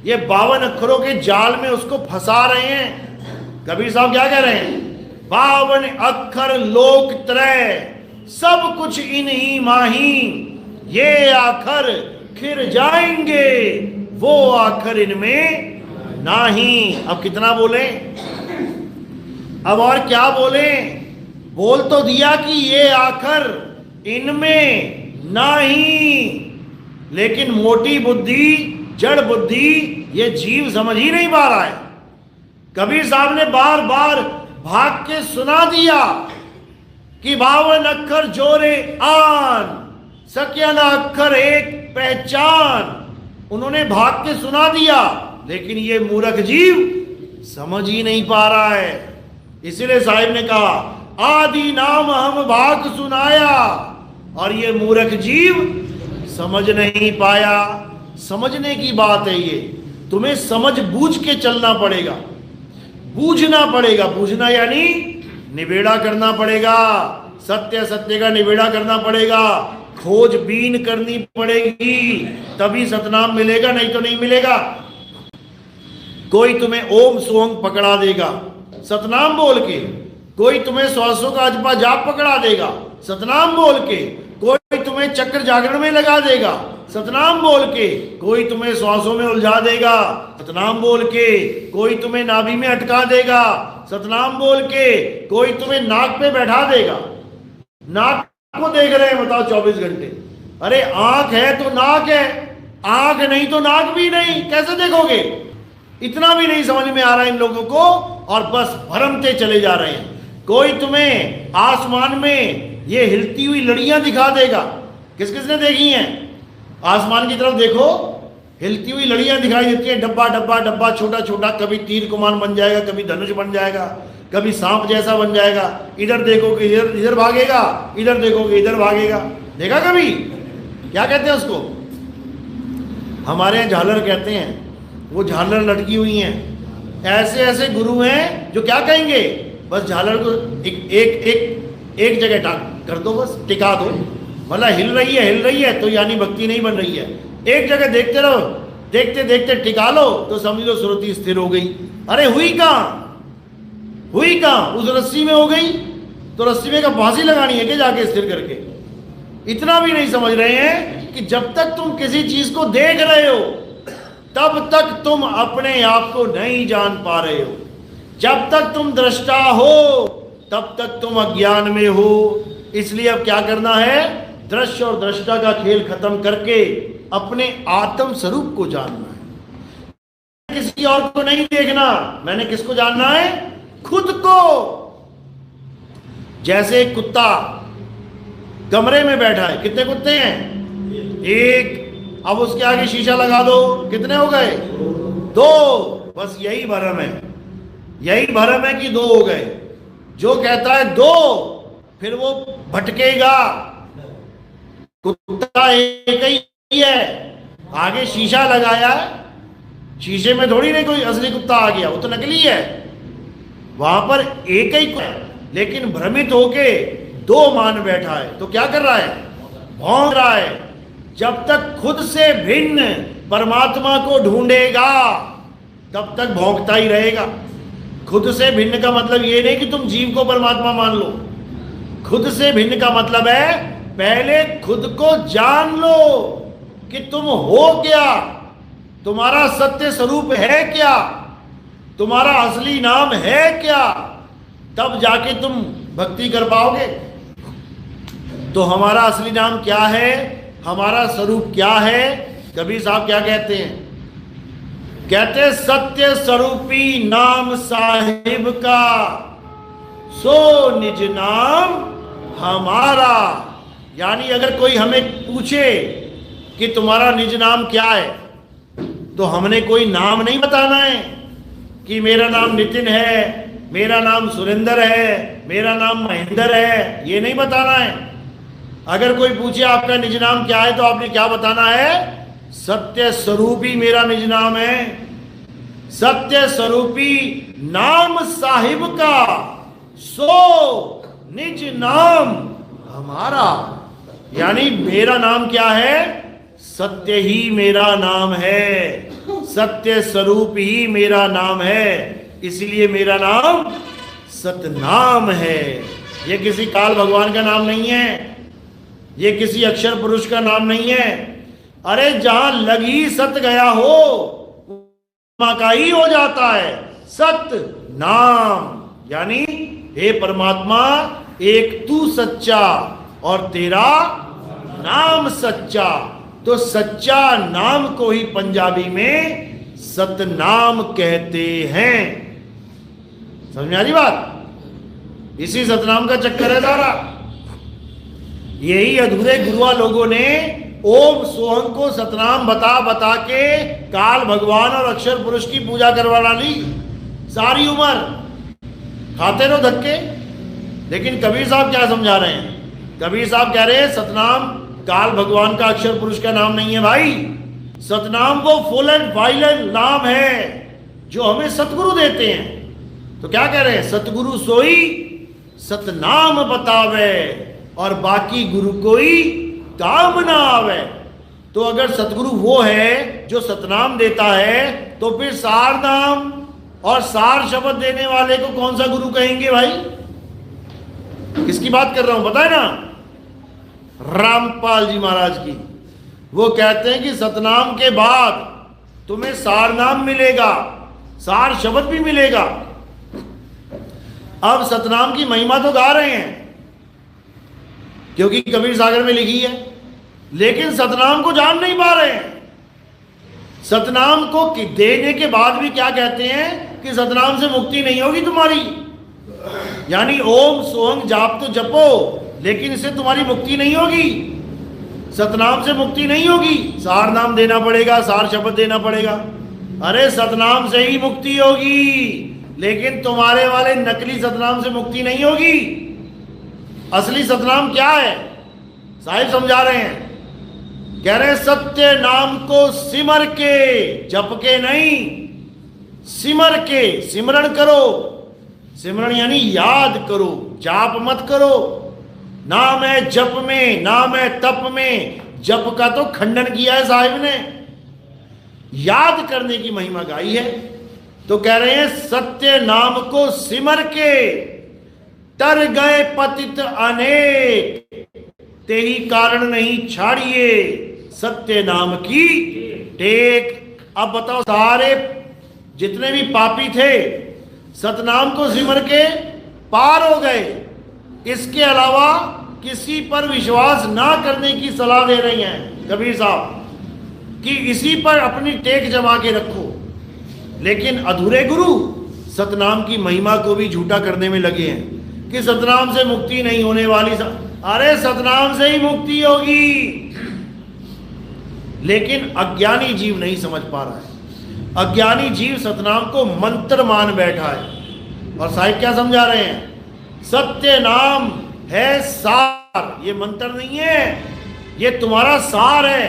ये 52 अक्षरों के जाल में उसको फंसा रहे हैं। कबीर साहब क्या कह रहे हैं? 52 अक्षर लोक त्रय, सब कुछ इन ही माही, ये आखर खिर जाएंगे, वो आखर इनमें नाही। अब कितना बोले, अब और क्या बोले? बोल तो दिया कि ये आखर इनमें नाही, लेकिन मोटी बुद्धि, जड़ बुद्धि, ये जीव समझ ही नहीं पा रहा है। कबीर साहब ने बार बार भाग के सुना दिया कि 52 अक्षर जोरे आन, सकिया ना अक्षर एक पहचान। उन्होंने भाग के सुना दिया, लेकिन ये मूर्ख जीव समझ ही नहीं पा रहा है। इसीलिए साहिब ने कहा आदि नाम हम भाग सुनाया, और ये मूर्ख जीव समझ नहीं पाया। समझने की बात है ये, तुम्हें समझ बूझ के चलना पड़ेगा, बूझना पड़ेगा। बूझना यानी निबेड़ा करना पड़ेगा, सत्य सत्य का निबेड़ा करना पड़ेगा, खोजबीन करनी पड़ेगी, तभी सतनाम मिलेगा, नहीं तो नहीं मिलेगा। कोई तुम्हें ओम सोम पकड़ा देगा सतनाम बोल के, कोई तुम्हें 100 का अजपा जाप पकड़ा देगा सतनाम बोल के, कोई तुम्हें चक्र जागरण में लगा देगा सतनाम बोल के, कोई तुम्हें श्वासों में उलझा देगा सतनाम बोल के, कोई तुम्हें नाभि में अटका देगा सतनाम बोल के, कोई तुम्हें नाक पे बैठा देगा। नाक को देख रहे हैं, बताओ 24 घंटे। अरे आंख है तो नाक है, आंख नहीं तो नाक भी नहीं, कैसे देखोगे? इतना भी नहीं समझ में आ रहा है इन लोगों को, और बस भरमते चले जा रहे हैं। कोई तुम्हें आसमान में ये हिलती हुई लड़ियां दिखा देगा। किस किसने देखी हैं? आसमान की तरफ देखो, हिलती हुई लड़ियां दिखाई देती है, डब्बा डब्बा डब्बा, छोटा छोटा, कभी तीर कमान बन जाएगा, कभी धनुष बन जाएगा, कभी सांप जैसा बन जाएगा। इधर देखोगे इधर इधर भागेगा, इधर देखोगे इधर भागेगा। देखा कभी? क्या कहते हैं उसको? हमारे यहाँ झालर कहते हैं। वो झालर लटकी हुई हैं। ऐसे ऐसे गुरु हैं जो क्या कहेंगे, बस झालर को एक जगह कर दो, बस टिका दो। मतलब हिल रही है तो यानी भक्ति नहीं बन रही है। एक जगह देखते रहो, देखते देखते टिका लो तो समझ लो श्रुति स्थिर हो गई। अरे हुई कहाँ? उस रस्सी में हो गई, तो रस्सी में का फांसी लगानी है कि जाके स्थिर करके? इतना भी नहीं समझ रहे हैं कि जब तक तुम किसी चीज को देख रहे हो तब तक तुम अपने आप को नहीं जान पा रहे हो। जब तक तुम दृष्टा हो तब तक तुम अज्ञान में हो। इसलिए अब क्या करना है? दृश्य और दृष्टा का खेल खत्म करके अपने आत्म स्वरूप को जानना है। किसी और को नहीं देखना। मैंने किसको जानना है? खुद को। जैसे एक कुत्ता कमरे में बैठा है, कितने कुत्ते हैं? एक। अब उसके आगे शीशा लगा दो, कितने हो गए? 2। बस यही भरम है, यही भरम है कि 2 हो गए। जो कहता है 2, फिर वो भटकेगा। कुत्ता एक ही है, आगे शीशा लगाया, शीशे में थोड़ी नहीं कोई असली कुत्ता आ गया, वो तो नकली है। वहां पर एक ही है, लेकिन भ्रमित होके 2 मान बैठा है। तो क्या कर रहा है? भौंक रहा है। जब तक खुद से भिन्न परमात्मा को ढूंढेगा तब तक भौंकता ही रहेगा। खुद से भिन्न का मतलब ये नहीं कि तुम जीव को परमात्मा मान लो। खुद से भिन्न का मतलब है पहले खुद को जान लो कि तुम हो क्या, तुम्हारा सत्य स्वरूप है क्या, तुम्हारा असली नाम है क्या, तब जाके तुम भक्ति कर पाओगे। तो हमारा असली नाम क्या है, हमारा स्वरूप क्या है? कबीर साहब क्या कहते हैं? कहते सत्य स्वरूपी नाम साहिब का, सो निज नाम हमारा। यानी अगर कोई हमें पूछे कि तुम्हारा निज नाम क्या है, तो हमने कोई नाम नहीं बताना है कि मेरा नाम नितिन है, मेरा नाम सुरेंद्र है, मेरा नाम महेंद्र है, ये नहीं बताना है। अगर कोई पूछे आपका निज नाम क्या है, तो आपने क्या बताना है? सत्य स्वरूपी मेरा निज नाम है। सत्य स्वरूपी नाम साहिब का, सो निज नाम हमारा। यानी मेरा नाम क्या है? सत्य ही मेरा नाम है, सत्य स्वरूप ही मेरा नाम है। इसलिए मेरा नाम सतनाम है। ये किसी काल भगवान का नाम नहीं है, ये किसी अक्षर पुरुष का नाम नहीं है। अरे जहां लगी सत गया हो का ही हो जाता है सत नाम। यानी हे परमात्मा, एक तू सच्चा और तेरा नाम सच्चा। तो सच्चा नाम को ही पंजाबी में सतनाम कहते हैं। समझ में आ रही बात? इसी सतनाम का चक्कर है सारा। यही अधूरे गुरुआ लोगों ने ओम सोहम को सतनाम बता बता के काल भगवान और अक्षर पुरुष की पूजा करवा डाली। सारी उम्र खाते रहो धक्के। लेकिन कबीर साहब क्या समझा रहे हैं? कबीर साहब कह रहे हैं सतनाम काल भगवान का अक्षर पुरुष का नाम नहीं है भाई। सतनाम वो फुल एंड फाइनल नाम है जो हमें सतगुरु देते हैं। तो क्या कह रहे हैं? सतगुरु सोई सतनाम बतावे और बाकी गुरु कोई काम ना आवे। तो अगर सतगुरु वो है जो सतनाम देता है तो फिर सार नाम और सार शब्द देने वाले को कौन सा गुरु कहेंगे भाई? किसकी बात कर रहा हूं पता है ना? रामपाल जी महाराज की। वो कहते हैं कि सतनाम के बाद तुम्हें सार नाम मिलेगा, सार शब्द भी मिलेगा। अब सतनाम की महिमा तो गा रहे हैं क्योंकि कबीर सागर में लिखी है, लेकिन सतनाम को जान नहीं पा रहे हैं। सतनाम को देने के बाद भी क्या कहते हैं कि सतनाम से मुक्ति नहीं होगी तुम्हारी। यानी ओम सोहम जाप तो जपो, लेकिन इससे तुम्हारी मुक्ति नहीं होगी, सतनाम से मुक्ति नहीं होगी। सार नाम देना पड़ेगा, सार शब्द देना पड़ेगा। अरे सतनाम से ही मुक्ति होगी, लेकिन तुम्हारे वाले नकली सतनाम से मुक्ति नहीं होगी। असली सतनाम क्या है? साहिब समझा रहे हैं, कह रहे सत्य नाम को सिमर के, जप के नहीं, सिमर के, सिमरण करो। सिमरण यानी याद करो, जाप मत करो। नाम है जप में, नाम है तप में। जप का तो खंडन किया है साहिब ने, याद करने की महिमा गाई है। तो कह रहे हैं सत्य नाम को सिमर के तर गए पतित अनेक, तेही कारण नहीं छाड़िए सत्य नाम की टेक। अब बताओ, सारे जितने भी पापी थे सतनाम को सिमर के पार हो गए। इसके अलावा किसी पर विश्वास ना करने की सलाह दे रही हैं कबीर साहब कि इसी पर अपनी टेक जमा के रखो। लेकिन अधूरे गुरु सतनाम की महिमा को भी झूठा करने में लगे हैं कि सतनाम से मुक्ति नहीं होने वाली। अरे सतनाम से ही मुक्ति होगी, लेकिन अज्ञानी जीव नहीं समझ पा रहा है। अज्ञानी जीव सतनाम को मंत्र मान बैठा है। और साहिब क्या समझा रहे हैं? सत्य नाम है सार, ये मंत्र नहीं है, ये तुम्हारा सार है।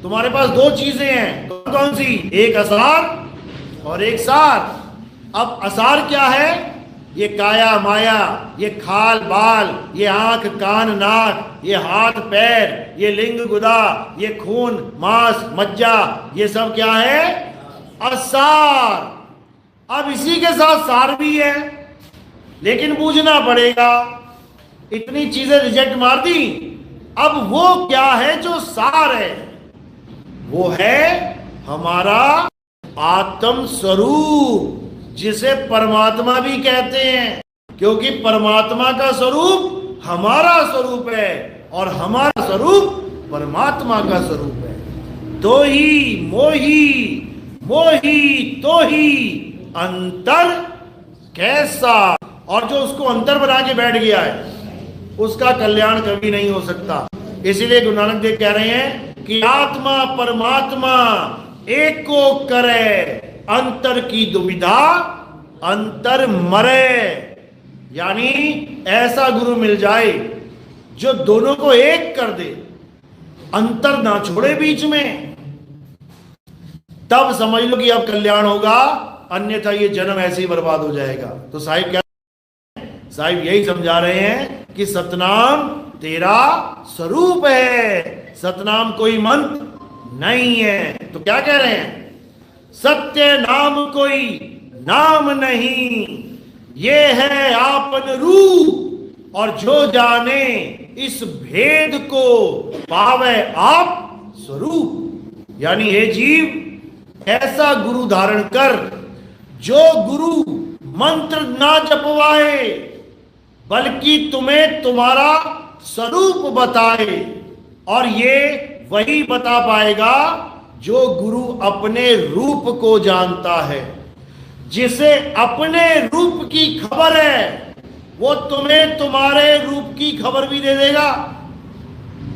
तुम्हारे पास दो चीजें हैं, कौन कौन सी? एक असार और एक सार। अब असार क्या है? ये काया माया, ये खाल बाल, ये आंख कान नाक, ये हाथ पैर, ये लिंग गुदा, ये खून मांस मज्जा, ये सब क्या है? असार। अब इसी के साथ सार भी है, लेकिन बूझना पड़ेगा। इतनी चीजें रिजेक्ट मार दी, अब वो क्या है जो सार है? वो है हमारा आत्म स्वरूप, जिसे परमात्मा भी कहते हैं, क्योंकि परमात्मा का स्वरूप हमारा स्वरूप है और हमारा स्वरूप परमात्मा का स्वरूप है। तो ही मोही मोही तो ही अंतर कैसा। और जो उसको अंतर बना के बैठ गया है उसका कल्याण कभी नहीं हो सकता। इसीलिए गुरु नानक देव कह रहे हैं कि आत्मा परमात्मा एक को करे, अंतर की दुविधा अंतर मरे। यानी ऐसा गुरु मिल जाए जो दोनों को एक कर दे, अंतर ना छोड़े बीच में, तब समझ लो कि अब कल्याण होगा, अन्यथा ये जन्म ऐसे ही बर्बाद हो जाएगा। तो साहिब क्या, साहिब यही समझा रहे हैं कि सतनाम तेरा स्वरूप है, सतनाम कोई मंत्र नहीं है। तो क्या कह रहे हैं? सत्य नाम कोई नाम नहीं, ये है आपन रूप, और जो जाने इस भेद को पावे आप स्वरूप। यानी हे जीव, ऐसा गुरु धारण कर जो गुरु मंत्र ना जपवाए बल्कि तुम्हें तुम्हारा स्वरूप बताए। और ये वही बता पाएगा जो गुरु अपने रूप को जानता है। जिसे अपने रूप की खबर है वो तुम्हें तुम्हारे रूप की खबर भी दे देगा।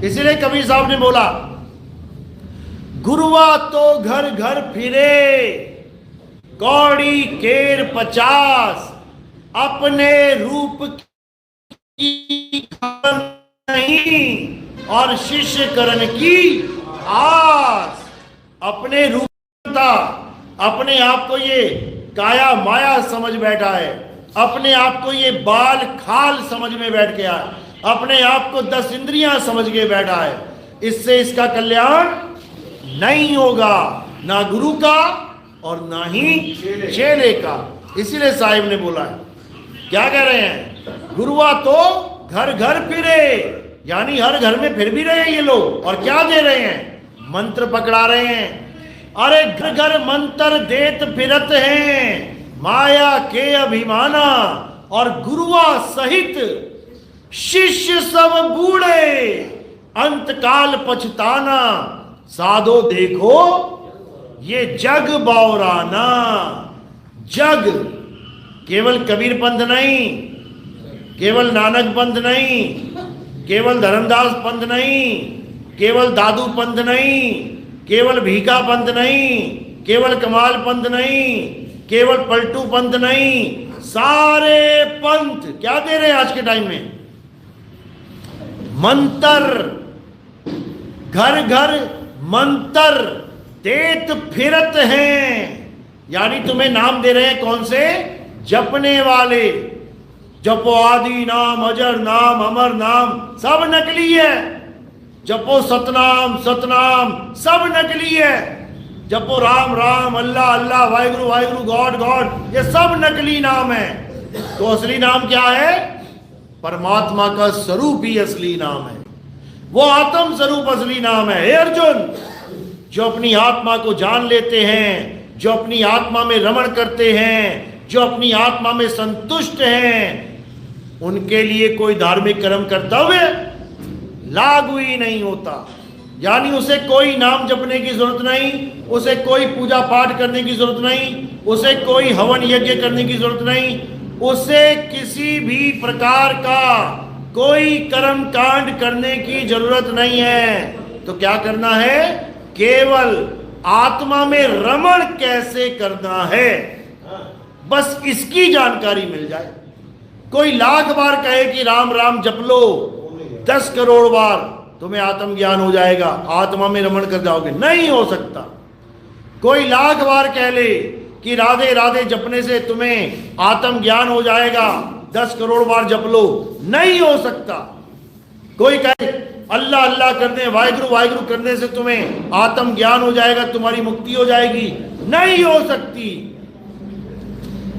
इसलिए कबीर साहब ने बोला, गुरुआ तो घर घर फिरे, कौड़ी केर 50, अपने रूप की खबर नहीं और शिष्य करण की आस। अपने रूप का, अपने आप को ये काया माया समझ बैठा है, अपने आप को ये बाल खाल समझ में बैठ गया है, अपने आप को 10 इंद्रियां समझ के बैठा है। इससे इसका कल्याण नहीं होगा, ना गुरु का और ना ही चेले का। इसीलिए साहिब ने बोला है, क्या कह रहे हैं, गुरुआ तो घर घर फिरे, यानी हर घर में फिर भी रहे हैं ये लोग, और क्या दे रहे हैं, मंत्र पकड़ा रहे हैं। अरे घर घर मंत्र देत फिरत हैं, माया के अभिमाना, और गुरुआ सहित शिष्य सब बूढ़े, अंतकाल पछताना, साधो देखो ये जग बौराना। जग केवल कबीर पंथ नहीं, केवल नानक पंथ नहीं, केवल धर्मदास पंथ नहीं, केवल दादू पंथ नहीं, केवल भीखा पंथ नहीं, केवल कमाल पंथ नहीं, केवल पलटू पंथ नहीं, सारे पंथ क्या दे रहे हैं आज के टाइम में, मंत्र। घर घर मंत्र देत फिरत हैं, यानी तुम्हें नाम दे रहे हैं कौन से, जपने वाले। जपो आदि नाम, अजर नाम, अमर नाम, सब नकली है। जपो सतनाम, सतनाम, सब नकली है। जपो राम राम, अल्लाह अल्लाह, वाहिगुरु वाहिगुरु, गॉड गॉड, ये सब नकली नाम है। तो असली नाम क्या है, परमात्मा का स्वरूप ही असली नाम है, वो आत्म स्वरूप असली नाम है। हे अर्जुन, जो अपनी आत्मा को जान लेते हैं, जो अपनी आत्मा में रमण करते हैं, जो अपनी आत्मा में संतुष्ट हैं, उनके लिए कोई धार्मिक कर्म कर्तव्य लागू ही नहीं होता। यानी उसे कोई नाम जपने की जरूरत नहीं, उसे कोई पूजा पाठ करने की जरूरत नहीं, उसे कोई हवन यज्ञ करने की जरूरत नहीं, उसे किसी भी प्रकार का कोई कर्म कांड करने की जरूरत नहीं है। तो क्या करना है, केवल आत्मा में रमण कैसे करना है, बस इसकी जानकारी मिल जाए। कोई लाख बार कहे कि राम राम जप लो, 10 करोड़ बार, तुम्हें आत्म ज्ञान हो जाएगा, आत्मा में रमण कर जाओगे, नहीं हो सकता। कोई लाख बार कह ले कि राधे राधे जपने से तुम्हें आत्म ज्ञान हो जाएगा, 10 करोड़ बार जप लो, नहीं हो सकता। कोई कहे अल्लाह अल्लाह करने, वाहिगुरु वाहिगुरु करने से तुम्हें आत्म ज्ञान हो जाएगा, तुम्हारी मुक्ति हो जाएगी, नहीं हो सकती।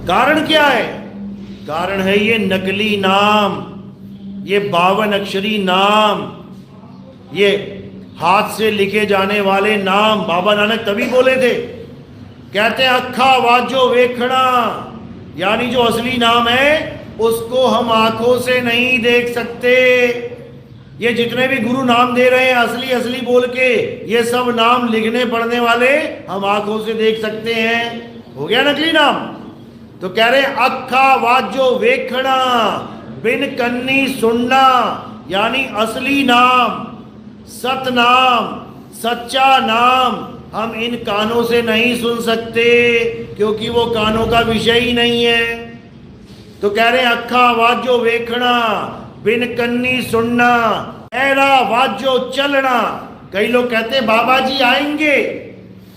कारण क्या है, कारण है ये नकली नाम, ये 52 अक्षरी नाम, ये हाथ से लिखे जाने वाले नाम। बाबा नानक तभी बोले थे, कहते हैं अखा वाजो वेखना, यानी जो असली नाम है उसको हम आंखों से नहीं देख सकते। ये जितने भी गुरु नाम दे रहे हैं असली असली बोल के, ये सब नाम लिखने पढ़ने वाले हम आंखों से देख सकते हैं, हो गया नकली नाम। तो कह रहे अखा वाजो वेखना, बिन कन्नी सुनना, यानी असली नाम, सतनाम, सच्चा नाम हम इन कानों से नहीं सुन सकते, क्योंकि वो कानों का विषय ही नहीं है। तो कह रहे अखा वाजो वेखना, बिन कन्नी सुनना, ऐरा वाजो चलना। कई लोग कहते बाबा जी आएंगे,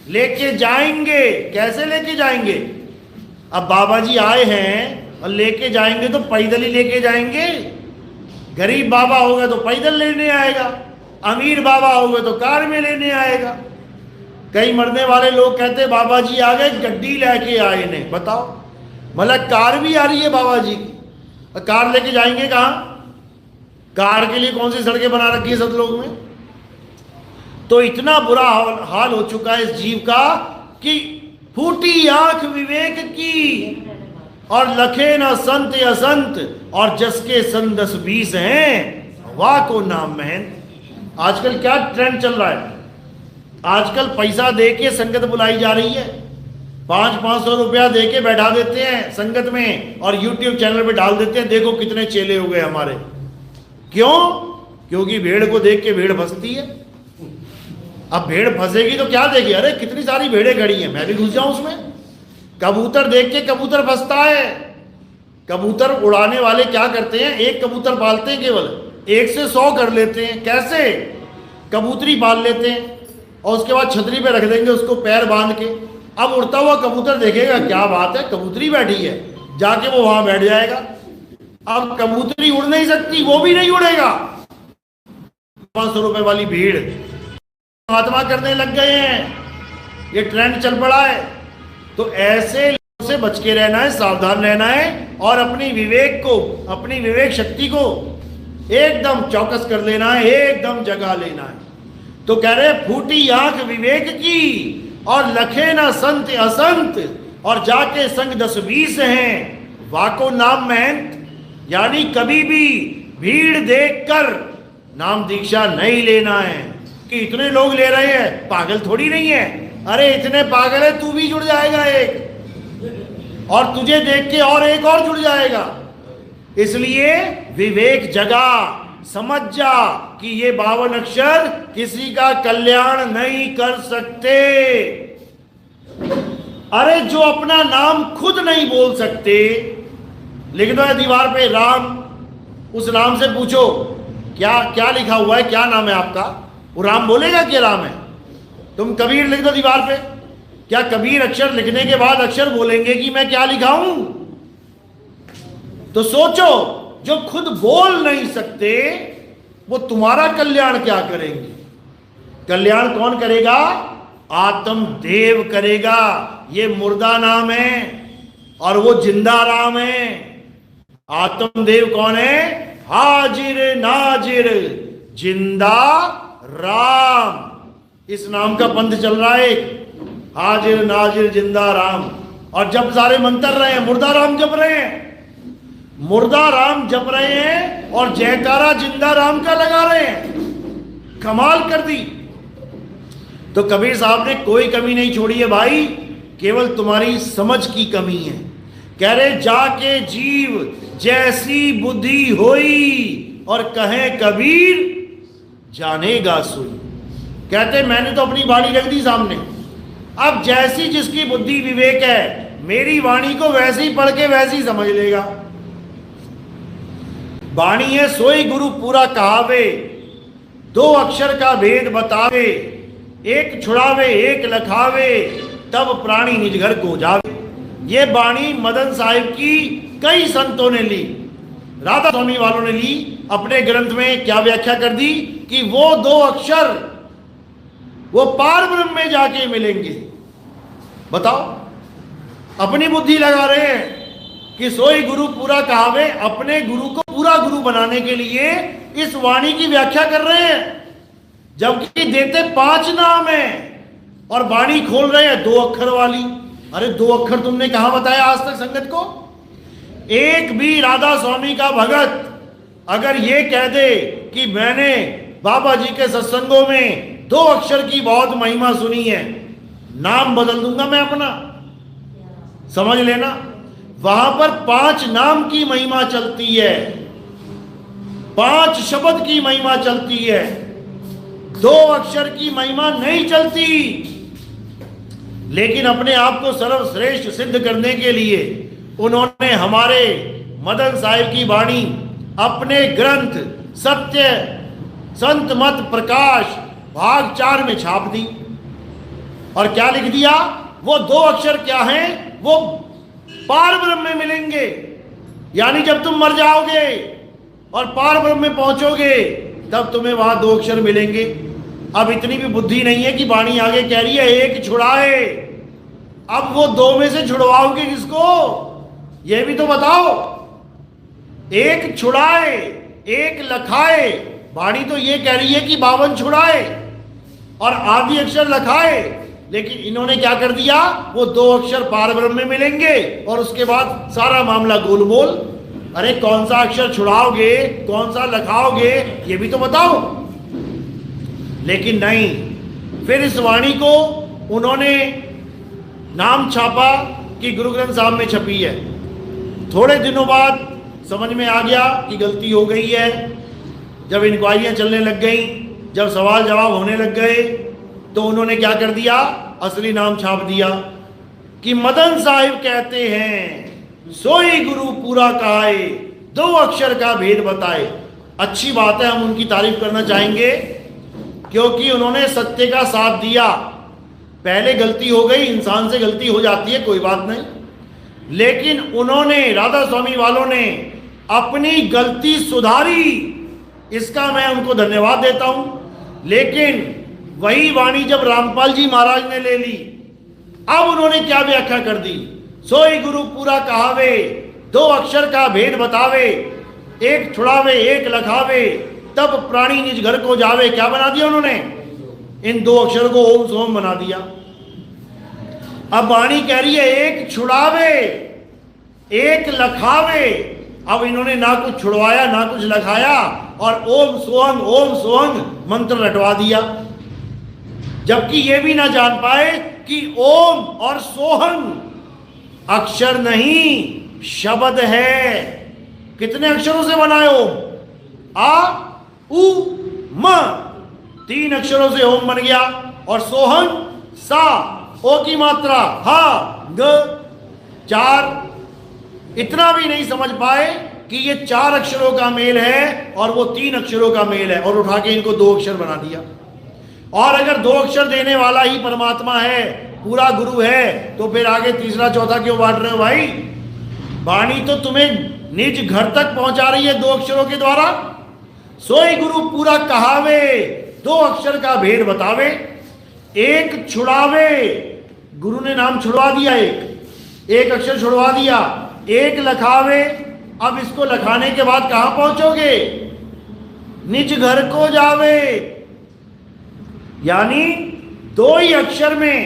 लेके जाएंगे, कैसे लेके जाएंगे? अब बाबा जी आए हैं और लेके जाएंगे तो पैदल ही लेके जाएंगे। गरीब बाबा होगा तो पैदल लेने आएगा, अमीर बाबा होगा तो कार में लेने आएगा। कई मरने वाले लोग कहते बाबा जी आ गए, गड्डी लेके आए ने। बताओ, मतलब कार भी आ रही है बाबा जी की, कार लेके जाएंगे कहां? कार के लिए कौन सी सड़कें बना रखी है सतलोक में? तो इतना बुरा हाल हो चुका है इस जीव का कि फूटी आंख विवेक की और लखे न संत असंत, और जसके संत 10-20 हैं वाह को नाम महन। आजकल क्या ट्रेंड चल रहा है? आजकल पैसा दे के संगत बुलाई जा रही है, 500-500 रुपया दे के बैठा देते हैं संगत में और YouTube चैनल पे डाल देते हैं, देखो कितने चेले हो गए हमारे। क्यों? क्योंकि भेड़ को देख के भेड़ फंसती है। अब भेड़ फंसेगी तो क्या देगी? अरे कितनी सारी भेड़ें खड़ी हैं, मैं भी घुस जाऊं उसमें। कबूतर देख के कबूतर फंसता है। कबूतर उड़ाने वाले क्या करते हैं? एक कबूतर पालते हैं, केवल 1 से 100 कर लेते हैं। कैसे? कबूतरी पाल लेते हैं और उसके बाद छतरी पे रख देंगे उसको पैर बांध के। अब उड़ता हुआ कबूतर देखेगा, क्या बात है, कबूतरी बैठी है, जाके वो वहां बैठ जाएगा। अब कबूतरी उड़ नहीं सकती, वो भी नहीं उड़ेगा। 500 रुपए वाली भीड़ महात्मा करने लग गए हैं, ये ट्रेंड चल पड़ा है। तो ऐसे लोगों से बच के रहना है, सावधान रहना है और अपनी विवेक को, अपनी विवेक शक्ति को एकदम चौकस कर लेना है, एकदम जगा लेना है। तो कह रहे फूटी आंख विवेक की और लखे ना संत असंत, और जाके संग 10-20 हैं वाको नाम महंत। यानी कभी भी भीड़ देखकर नाम दीक्षा नहीं लेना है कि इतने लोग ले रहे हैं, पागल थोड़ी नहीं है। अरे इतने पागल है, तू भी जुड़ जाएगा एक, और तुझे देख के और एक और जुड़ जाएगा। इसलिए विवेक जगा, समझ जा कि ये 52 अक्षर किसी का कल्याण नहीं कर सकते। अरे जो अपना नाम खुद नहीं बोल सकते, लिख दो दीवार पे राम, उस नाम से पूछो क्या क्या लिखा हुआ है, क्या नाम है आपका? वो राम बोलेगा कि राम है? तुम कबीर लिख दो दीवार पे, क्या कबीर अक्षर लिखने के बाद अक्षर बोलेंगे कि मैं क्या लिखा हूं? तो सोचो, जो खुद बोल नहीं सकते वो तुम्हारा कल्याण क्या करेंगे? कल्याण कौन करेगा? आत्मदेव करेगा। ये मुर्दा नाम है और वो जिंदा राम है। आत्मदेव कौन है? हाजिर नाजिर जिंदा राम। इस नाम का पंथ चल रहा है, हाजिर नाजिर जिंदा राम। और जब सारे मंत्र रहे हैं, मुर्दा राम जप रहे हैं, मुर्दा राम जप रहे हैं और जयकारा जिंदा राम का लगा रहे हैं। कमाल कर दी। तो कबीर साहब ने कोई कमी नहीं छोड़ी है भाई, केवल तुम्हारी समझ की कमी है। कह रहे जाके जीव जैसी बुद्धि होई, और कहे कबीर जानेगा सुई। कहते मैंने तो अपनी वाणी रख दी सामने, अब जैसी जिसकी बुद्धि विवेक है, मेरी वाणी को वैसे ही पढ़ के वैसे ही समझ लेगा। वाणी है सोई गुरु पूरा कहावे, 2 अक्षर का भेद बतावे, एक छुड़ावे एक लखावे, तब प्राणी निज घर को जावे। ये वाणी मदन साहिब की कई संतों ने ली, राधा स्वामी वालों ने ली। अपने ग्रंथ में क्या व्याख्या कर दी कि वो 2 अक्षर वो पार ब्रह्म में जाके मिलेंगे। बताओ, अपनी बुद्धि लगा रहे हैं कि सोई गुरु पूरा कहावे, अपने गुरु को पूरा गुरु बनाने के लिए इस वाणी की व्याख्या कर रहे हैं, जबकि देते 5 नाम है और वाणी खोल रहे हैं 2 अक्षर वाली। अरे 2 अक्षर तुमने कहां बताया आज तक संगत को? एक भी राधा स्वामी का भगत अगर ये कह दे कि मैंने बाबा जी के सत्संगों में 2 अक्षर की बहुत महिमा सुनी है, नाम बदल दूंगा मैं अपना। समझ लेना, वहां पर 5 नाम की महिमा चलती है, 5 शब्द की महिमा चलती है, 2 अक्षर की महिमा नहीं चलती। लेकिन अपने आप को सर्वश्रेष्ठ सिद्ध करने के लिए उन्होंने हमारे मदन साहिब की वाणी अपने ग्रंथ सत्य संत मत प्रकाश भाग 4 में छाप दी। और क्या लिख दिया? वो 2 अक्षर क्या हैं? वो पार ब्रह्म में मिलेंगे। यानी जब तुम मर जाओगे और पार ब्रह्म में पहुंचोगे, तब तुम्हें वहां 2 अक्षर मिलेंगे। अब इतनी भी बुद्धि नहीं है कि वाणी आगे कह रही है एक छुड़ाए, अब वो 2 में से छुड़वाओगे किसको? ये भी तो बताओ। एक छुड़ाए एक लखाए, वाणी तो ये कह रही है कि 52 छुड़ाए और आदि अक्षर लखाए, लेकिन इन्होंने क्या कर दिया, वो 2 अक्षर पार ब्रह्म में मिलेंगे और उसके बाद सारा मामला गोलमोल। अरे कौन सा अक्षर छुड़ाओगे, कौन सा लखाओगे, ये भी तो बताओ। लेकिन नहीं, फिर इस वाणी को उन्होंने नाम छापा कि गुरु ग्रंथ साहब में छपी है। थोड़े दिनों बाद समझ में आ गया कि गलती हो गई है। जब इंक्वायरियां चलने लग गई, जब सवाल जवाब होने लग गए, तो उन्होंने क्या कर दिया, असली नाम छाप दिया कि मदन साहिब कहते हैं सोई गुरु पूरा कहाए, 2 अक्षर का भेद बताए। अच्छी बात है, हम उनकी तारीफ करना चाहेंगे क्योंकि उन्होंने सत्य का साथ दिया। पहले गलती हो गई, इंसान से गलती हो जाती है, कोई बात नहीं, लेकिन उन्होंने, राधा स्वामी वालों ने अपनी गलती सुधारी, इसका मैं उनको धन्यवाद देता हूं। लेकिन वही वाणी जब रामपाल जी महाराज ने ले ली, अब उन्होंने क्या व्याख्या कर दी, सोई गुरु पूरा कहावे, 2 अक्षर का भेद बतावे, एक छुड़ावे एक लखावे, तब प्राणी निज घर को जावे। क्या बना दिया उन्होंने, इन 2 अक्षर को ओम सोम बना दिया। अब वाणी कह रही है एक छुड़ावे एक लखावे, अब इन्होंने ना कुछ छुड़वाया ना कुछ लखाया और ओम सोहंग मंत्र रटवा दिया, जबकि ये भी ना जान पाए कि ओम और सोहंग अक्षर नहीं शब्द है। कितने अक्षरों से बना है ओम, आ उ म, 3 अक्षरों से ओम बन गया, और सोहंग सा, ओ की मात्रा हा ग 4। इतना भी नहीं समझ पाए कि ये 4 अक्षरों का मेल है और वो 3 अक्षरों का मेल है, और उठा के इनको 2 अक्षर बना दिया। और अगर 2 अक्षर देने वाला ही परमात्मा है, पूरा गुरु है, तो फिर आगे तीसरा चौथा क्यों बांट रहे हो भाई? वाणी तो तुम्हें निज घर तक पहुंचा रही है 2 अक्षरों के द्वारा। सोई गुरु पूरा कहावे, 2 अक्षर का भेद बतावे, एक छुड़ावे, गुरु ने नाम छुड़वा दिया, एक अक्षर छुड़वा दिया, एक लखावे। अब इसको लखाने के बाद कहां पहुंचोगे, निज घर को जावे, यानी 2 ही अक्षर में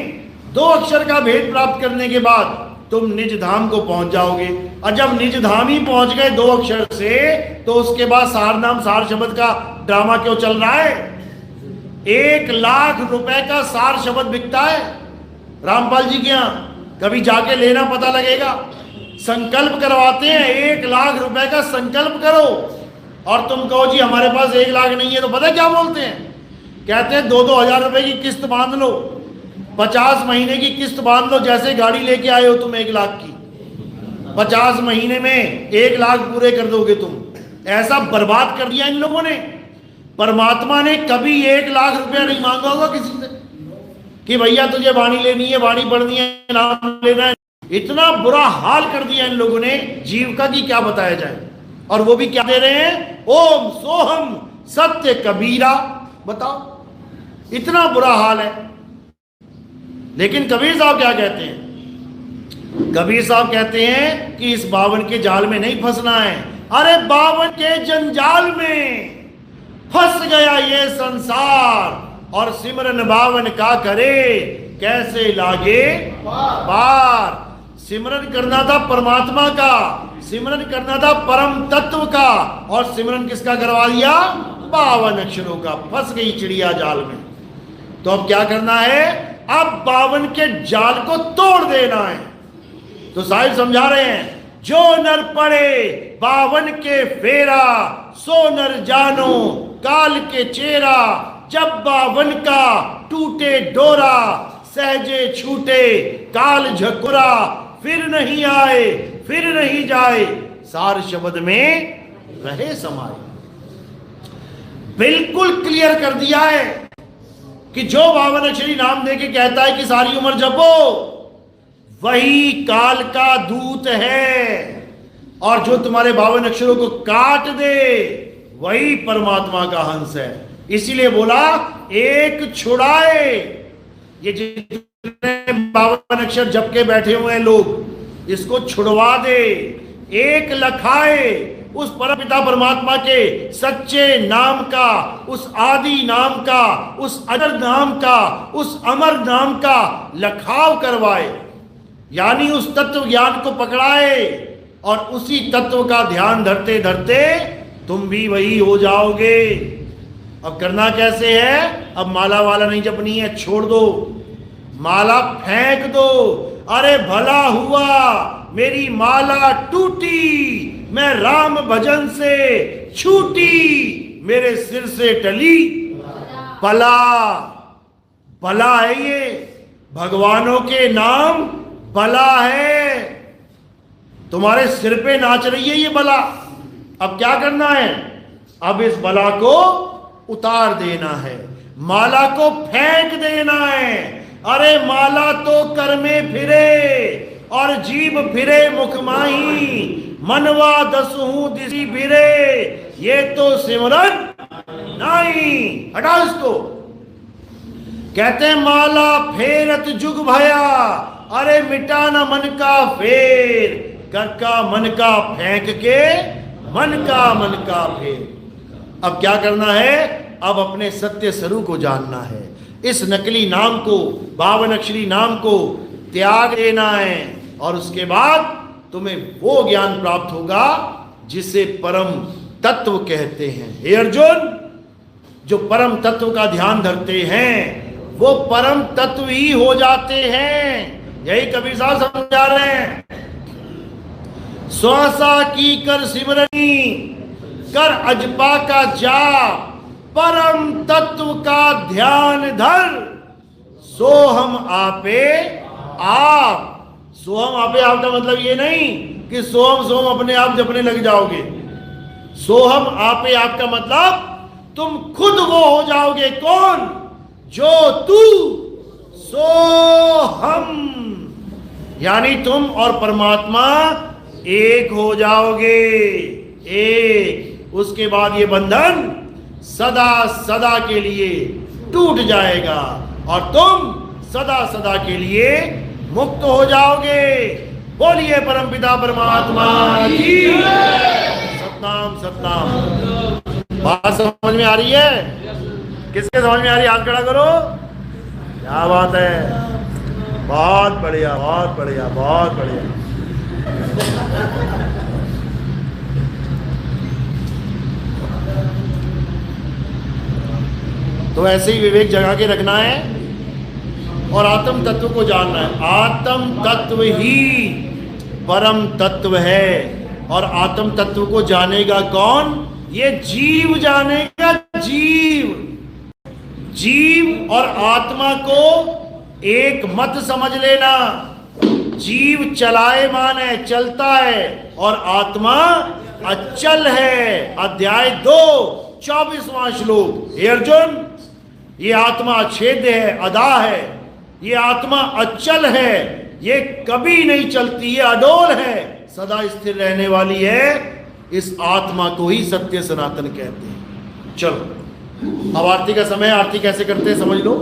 2 अक्षर का भेद प्राप्त करने के बाद तुम निज धाम को पहुंच जाओगे। और जब निज धाम ही पहुंच गए 2 अक्षर से, तो उसके बाद सार नाम सार शब्द का ड्रामा क्यों चल रहा है? 1 लाख रुपए का सार शब्द बिकता है रामपाल जी के यहां, कभी जाके लेना, पता लगेगा। संकल्प करवाते हैं, 1 लाख रुपए का संकल्प करो, और तुम कहो जी हमारे पास 1 लाख नहीं है, तो पता क्या बोलते हैं? कहते हैं 2-2 हजार रुपए की किस्त बांध लो, 50 महीने की किस्त बांध लो, जैसे गाड़ी लेके आए हो तुम 1 लाख की, 50 महीने में 1 लाख पूरे कर दोगे तुम। ऐसा बर्बाद कर दिया इन लोगों ने। परमात्मा ने कभी 1 लाख रुपया नहीं मांगा होगा किसी से कि भैया तुझे वाणी लेनी है, वाणी पढ़नी है, नाम लेना है। इतना बुरा हाल कर दिया इन लोगों ने जीव का कि क्या बताया जाए। और वो भी क्या दे रहे हैं, ओम सोहम सत्य कबीरा। बताओ, इतना बुरा हाल है। लेकिन कबीर साहब क्या कहते हैं? कबीर साहब कहते हैं कि इस 52 के जाल में नहीं फंसना है। अरे 52 के जंजाल में फंस गया ये संसार, और सिमरन 52 का करे कैसे लागे पार। सिमरन करना था परमात्मा का, सिमरन करना था परम तत्व का, और सिमरन किसका करवा दिया? 52 अक्षरों का। फंस गई चिड़िया जाल में। तो अब क्या करना है? अब 52 के जाल को तोड़ देना है। तो साहिब समझा रहे हैं, जो नर पड़े 52 के फेरा, सो नर जानो काल के चेहरा। जब 52 का टूटे डोरा, सहजे छूटे काल झकुरा। फिर नहीं आए फिर नहीं जाए, सार शब्द में रहे समाये। बिल्कुल क्लियर कर दिया है कि जो 52 अक्षरी नाम देके कहता है कि सारी उम्र जपो, वही काल का दूत है, और जो तुम्हारे 52 अक्षरों को काट दे वही परमात्मा का हंस है। इसीलिए बोला एक छुड़ाए। ये जितने 52 अक्षर जप के बैठे हुए हैं लोग, इसको छुड़वा दे, एक लखाए उस परमपिता परमात्मा के सच्चे नाम का, उस आदि नाम का, उस अजर नाम का, उस अमर नाम का लखाव करवाए, यानी उस तत्व ज्ञान को पकड़ाए और उसी तत्व का ध्यान धरते धरते तुम भी वही हो जाओगे। अब करना कैसे है? अब माला वाला नहीं जपनी है, छोड़ दो, माला फेंक दो। अरे भला हुआ मेरी माला टूटी, मैं राम भजन से छूटी, मेरे सिर से टली पला। भला है ये, भगवानों के नाम बला है। तुम्हारे सिर पे नाच रही है ये बला। अब क्या करना है? अब इस बला को उतार देना है, माला को फेंक देना है। अरे माला तो कर में फिरे और जीभ फिरे मुख माही, मनवा दसहू दिसी फिरे, ये तो सिमरन नहीं। हटाओ इसको। कहते माला फेरत जुग भया, अरे मिटा न मन का फेर, कर का मन का फेंक के मन का फेर। अब क्या करना है? अब अपने सत्य स्वरूप को जानना है, इस नकली नाम को, 52 अक्षरी नाम को त्याग देना है, और उसके बाद तुम्हें वो ज्ञान प्राप्त होगा जिसे परम तत्व कहते हैं। हे अर्जुन, जो परम तत्व का ध्यान धरते हैं वो परम तत्व ही हो जाते हैं। यही कबीर साहब समझा रहे हैं। श्वासा की कर सिमरनी, कर अजपा का जाप, परम तत्व का ध्यान धर, सो हम आपे आप। सोहम आपे आप का मतलब ये नहीं कि सोहम अपने आप जपने लग जाओगे। सोहम आपे आप का मतलब तुम खुद वो हो जाओगे। कौन? जो तू, सो हम, यानी तुम और परमात्मा एक हो जाओगे। एक, उसके बाद ये बंधन सदा सदा के लिए टूट जाएगा और तुम सदा सदा के लिए मुक्त हो जाओगे। बोलिए परमपिता परमात्मा की सतनाम सतनाम। बात समझ में आ रही है? किसके समझ में आ रही है? हाथ खड़ा करो। क्या बात है, बहुत बढ़िया बहुत बढ़िया बहुत बढ़िया। तो ऐसे ही विवेक जगा के रखना है और आत्म तत्व को जानना है। आत्म तत्व ही परम तत्व है, और आत्म तत्व को जानेगा कौन? ये जीव जानेगा। जीव और आत्मा को एक मत समझ लेना। जीव चलायमान है, चलता है, और आत्मा अचल है। अध्याय 2 24वां श्लोक। हे अर्जुन, ये आत्मा अछेद्य है, अदा है, ये आत्मा अचल है, ये कभी नहीं चलती, ये अडोल है, सदा स्थिर रहने वाली है। इस आत्मा को ही सत्य सनातन कहते हैं। चलो अब आरती का समय। आरती कैसे करते हैं समझ लो।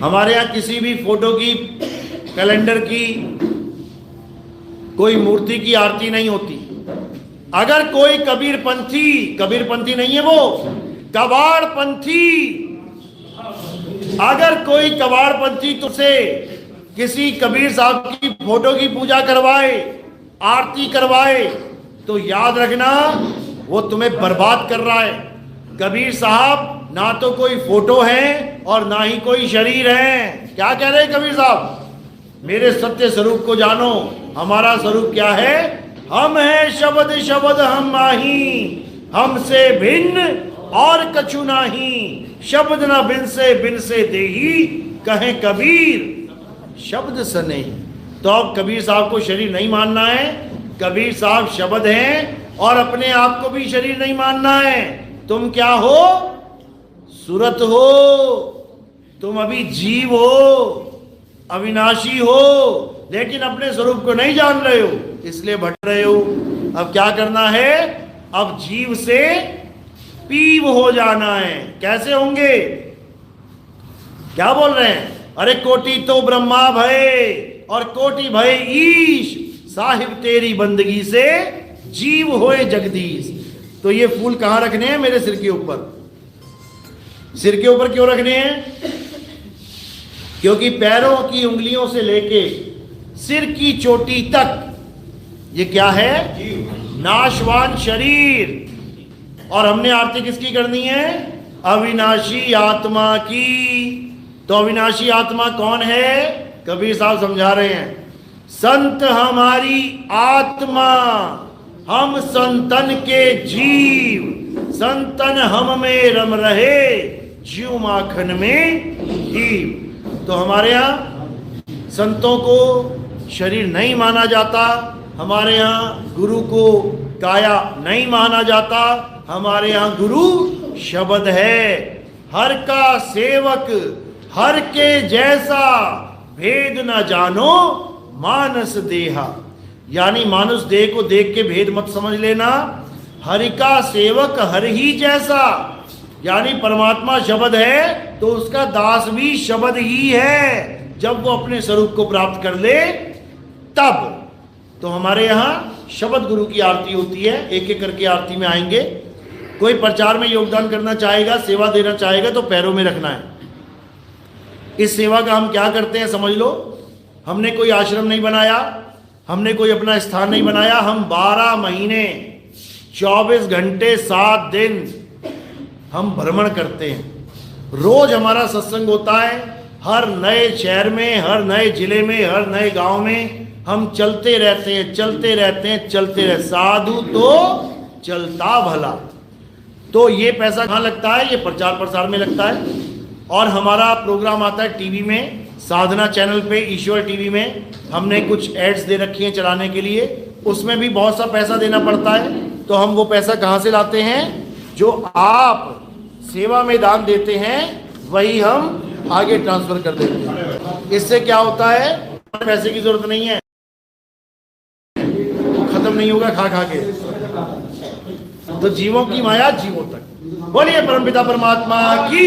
हमारे यहाँ किसी भी फोटो की, कैलेंडर की, कोई मूर्ति की आरती नहीं होती। अगर कोई कबीरपंथी नहीं है, वो कबाड़पंथी, अगर कोई कबाड़पंथी तुझसे किसी कबीर साहब की फोटो की पूजा करवाए, आरती करवाए, तो याद रखना वो तुम्हें बर्बाद कर रहा है। कबीर साहब ना तो कोई फोटो है और ना ही कोई शरीर है। क्या कह रहे हैं कबीर साहब? मेरे सत्य स्वरूप को जानो। हमारा स्वरूप क्या है? हम हैं शब्द शब्द हम माही, हमसे भिन्न और कछु नाही, शब्द न बिन से देही, कहे कबीर शब्द से नहीं। तो अब कबीर साहब को शरीर नहीं मानना है। कबीर साहब शब्द हैं और अपने आप को भी शरीर नहीं मानना है। तुम क्या हो? सूरत हो। तुम अभी जीव हो, अविनाशी हो, लेकिन अपने स्वरूप को नहीं जान रहे हो, इसलिए भटक रहे हो। अब क्या करना है? अब जीव से पीव हो जाना है। कैसे होंगे? क्या बोल रहे हैं? अरे कोटि तो ब्रह्मा भय और कोटि भय ईश, साहिब तेरी बंदगी से जीव होए जगदीश। तो ये फूल कहां रखने हैं? मेरे सिर के ऊपर। सिर के ऊपर क्यों रखने हैं? क्योंकि पैरों की उंगलियों से लेके सिर की चोटी तक ये क्या है? नाशवान शरीर। और हमने आरती किसकी करनी है? अविनाशी आत्मा की। तो अविनाशी आत्मा कौन है? कबीर साहब समझा रहे हैं, संत हमारी आत्मा, हम संतन के जीव, संतन हम में रम रहे, जीव माखन में घी। तो हमारे यहाँ संतों को शरीर नहीं माना जाता, हमारे यहाँ गुरु को काया नहीं माना जाता, हमारे यहाँ गुरु शब्द है। हर का सेवक हर के जैसा, भेद न जानो मानस देहा। यानी मानुष देह को देख के भेद मत समझ लेना। हरि का सेवक हर ही जैसा, यानी परमात्मा शब्द है तो उसका दास भी शब्द ही है। जब वो अपने स्वरूप को प्राप्त कर ले तब। तो हमारे यहाँ शब्द गुरु की आरती होती है। एक एक करके आरती में आएंगे। कोई प्रचार में योगदान करना चाहेगा, सेवा देना चाहेगा तो पैरों में रखना है। इस सेवा का हम क्या करते हैं समझ लो। हमने कोई आश्रम नहीं बनाया, हमने कोई अपना स्थान नहीं बनाया। हम 12 महीने 24 घंटे 7 दिन हम भ्रमण करते हैं। रोज हमारा सत्संग होता है। हर नए शहर में, हर नए जिले में, हर नए गांव में हम चलते रहते हैं, चलते रहते हैं, चलते रहते। साधु तो चलता भला। तो ये पैसा कहाँ लगता है? ये प्रचार प्रसार में लगता है। और हमारा प्रोग्राम आता है टीवी में, साधना चैनल पे, ईश्वर टीवी में। हमने कुछ एड्स दे रखी हैं चलाने के लिए, उसमें भी बहुत सा पैसा देना पड़ता है। तो हम वो पैसा कहाँ से लाते हैं? जो आप सेवा में दान देते हैं वही हम आगे ट्रांसफर कर देते हैं। इससे क्या होता है? पैसे की जरूरत नहीं है, खत्म नहीं होगा खा खा के। तो जीवों की माया जीवों तक। बोलिए परमपिता परमात्मा की।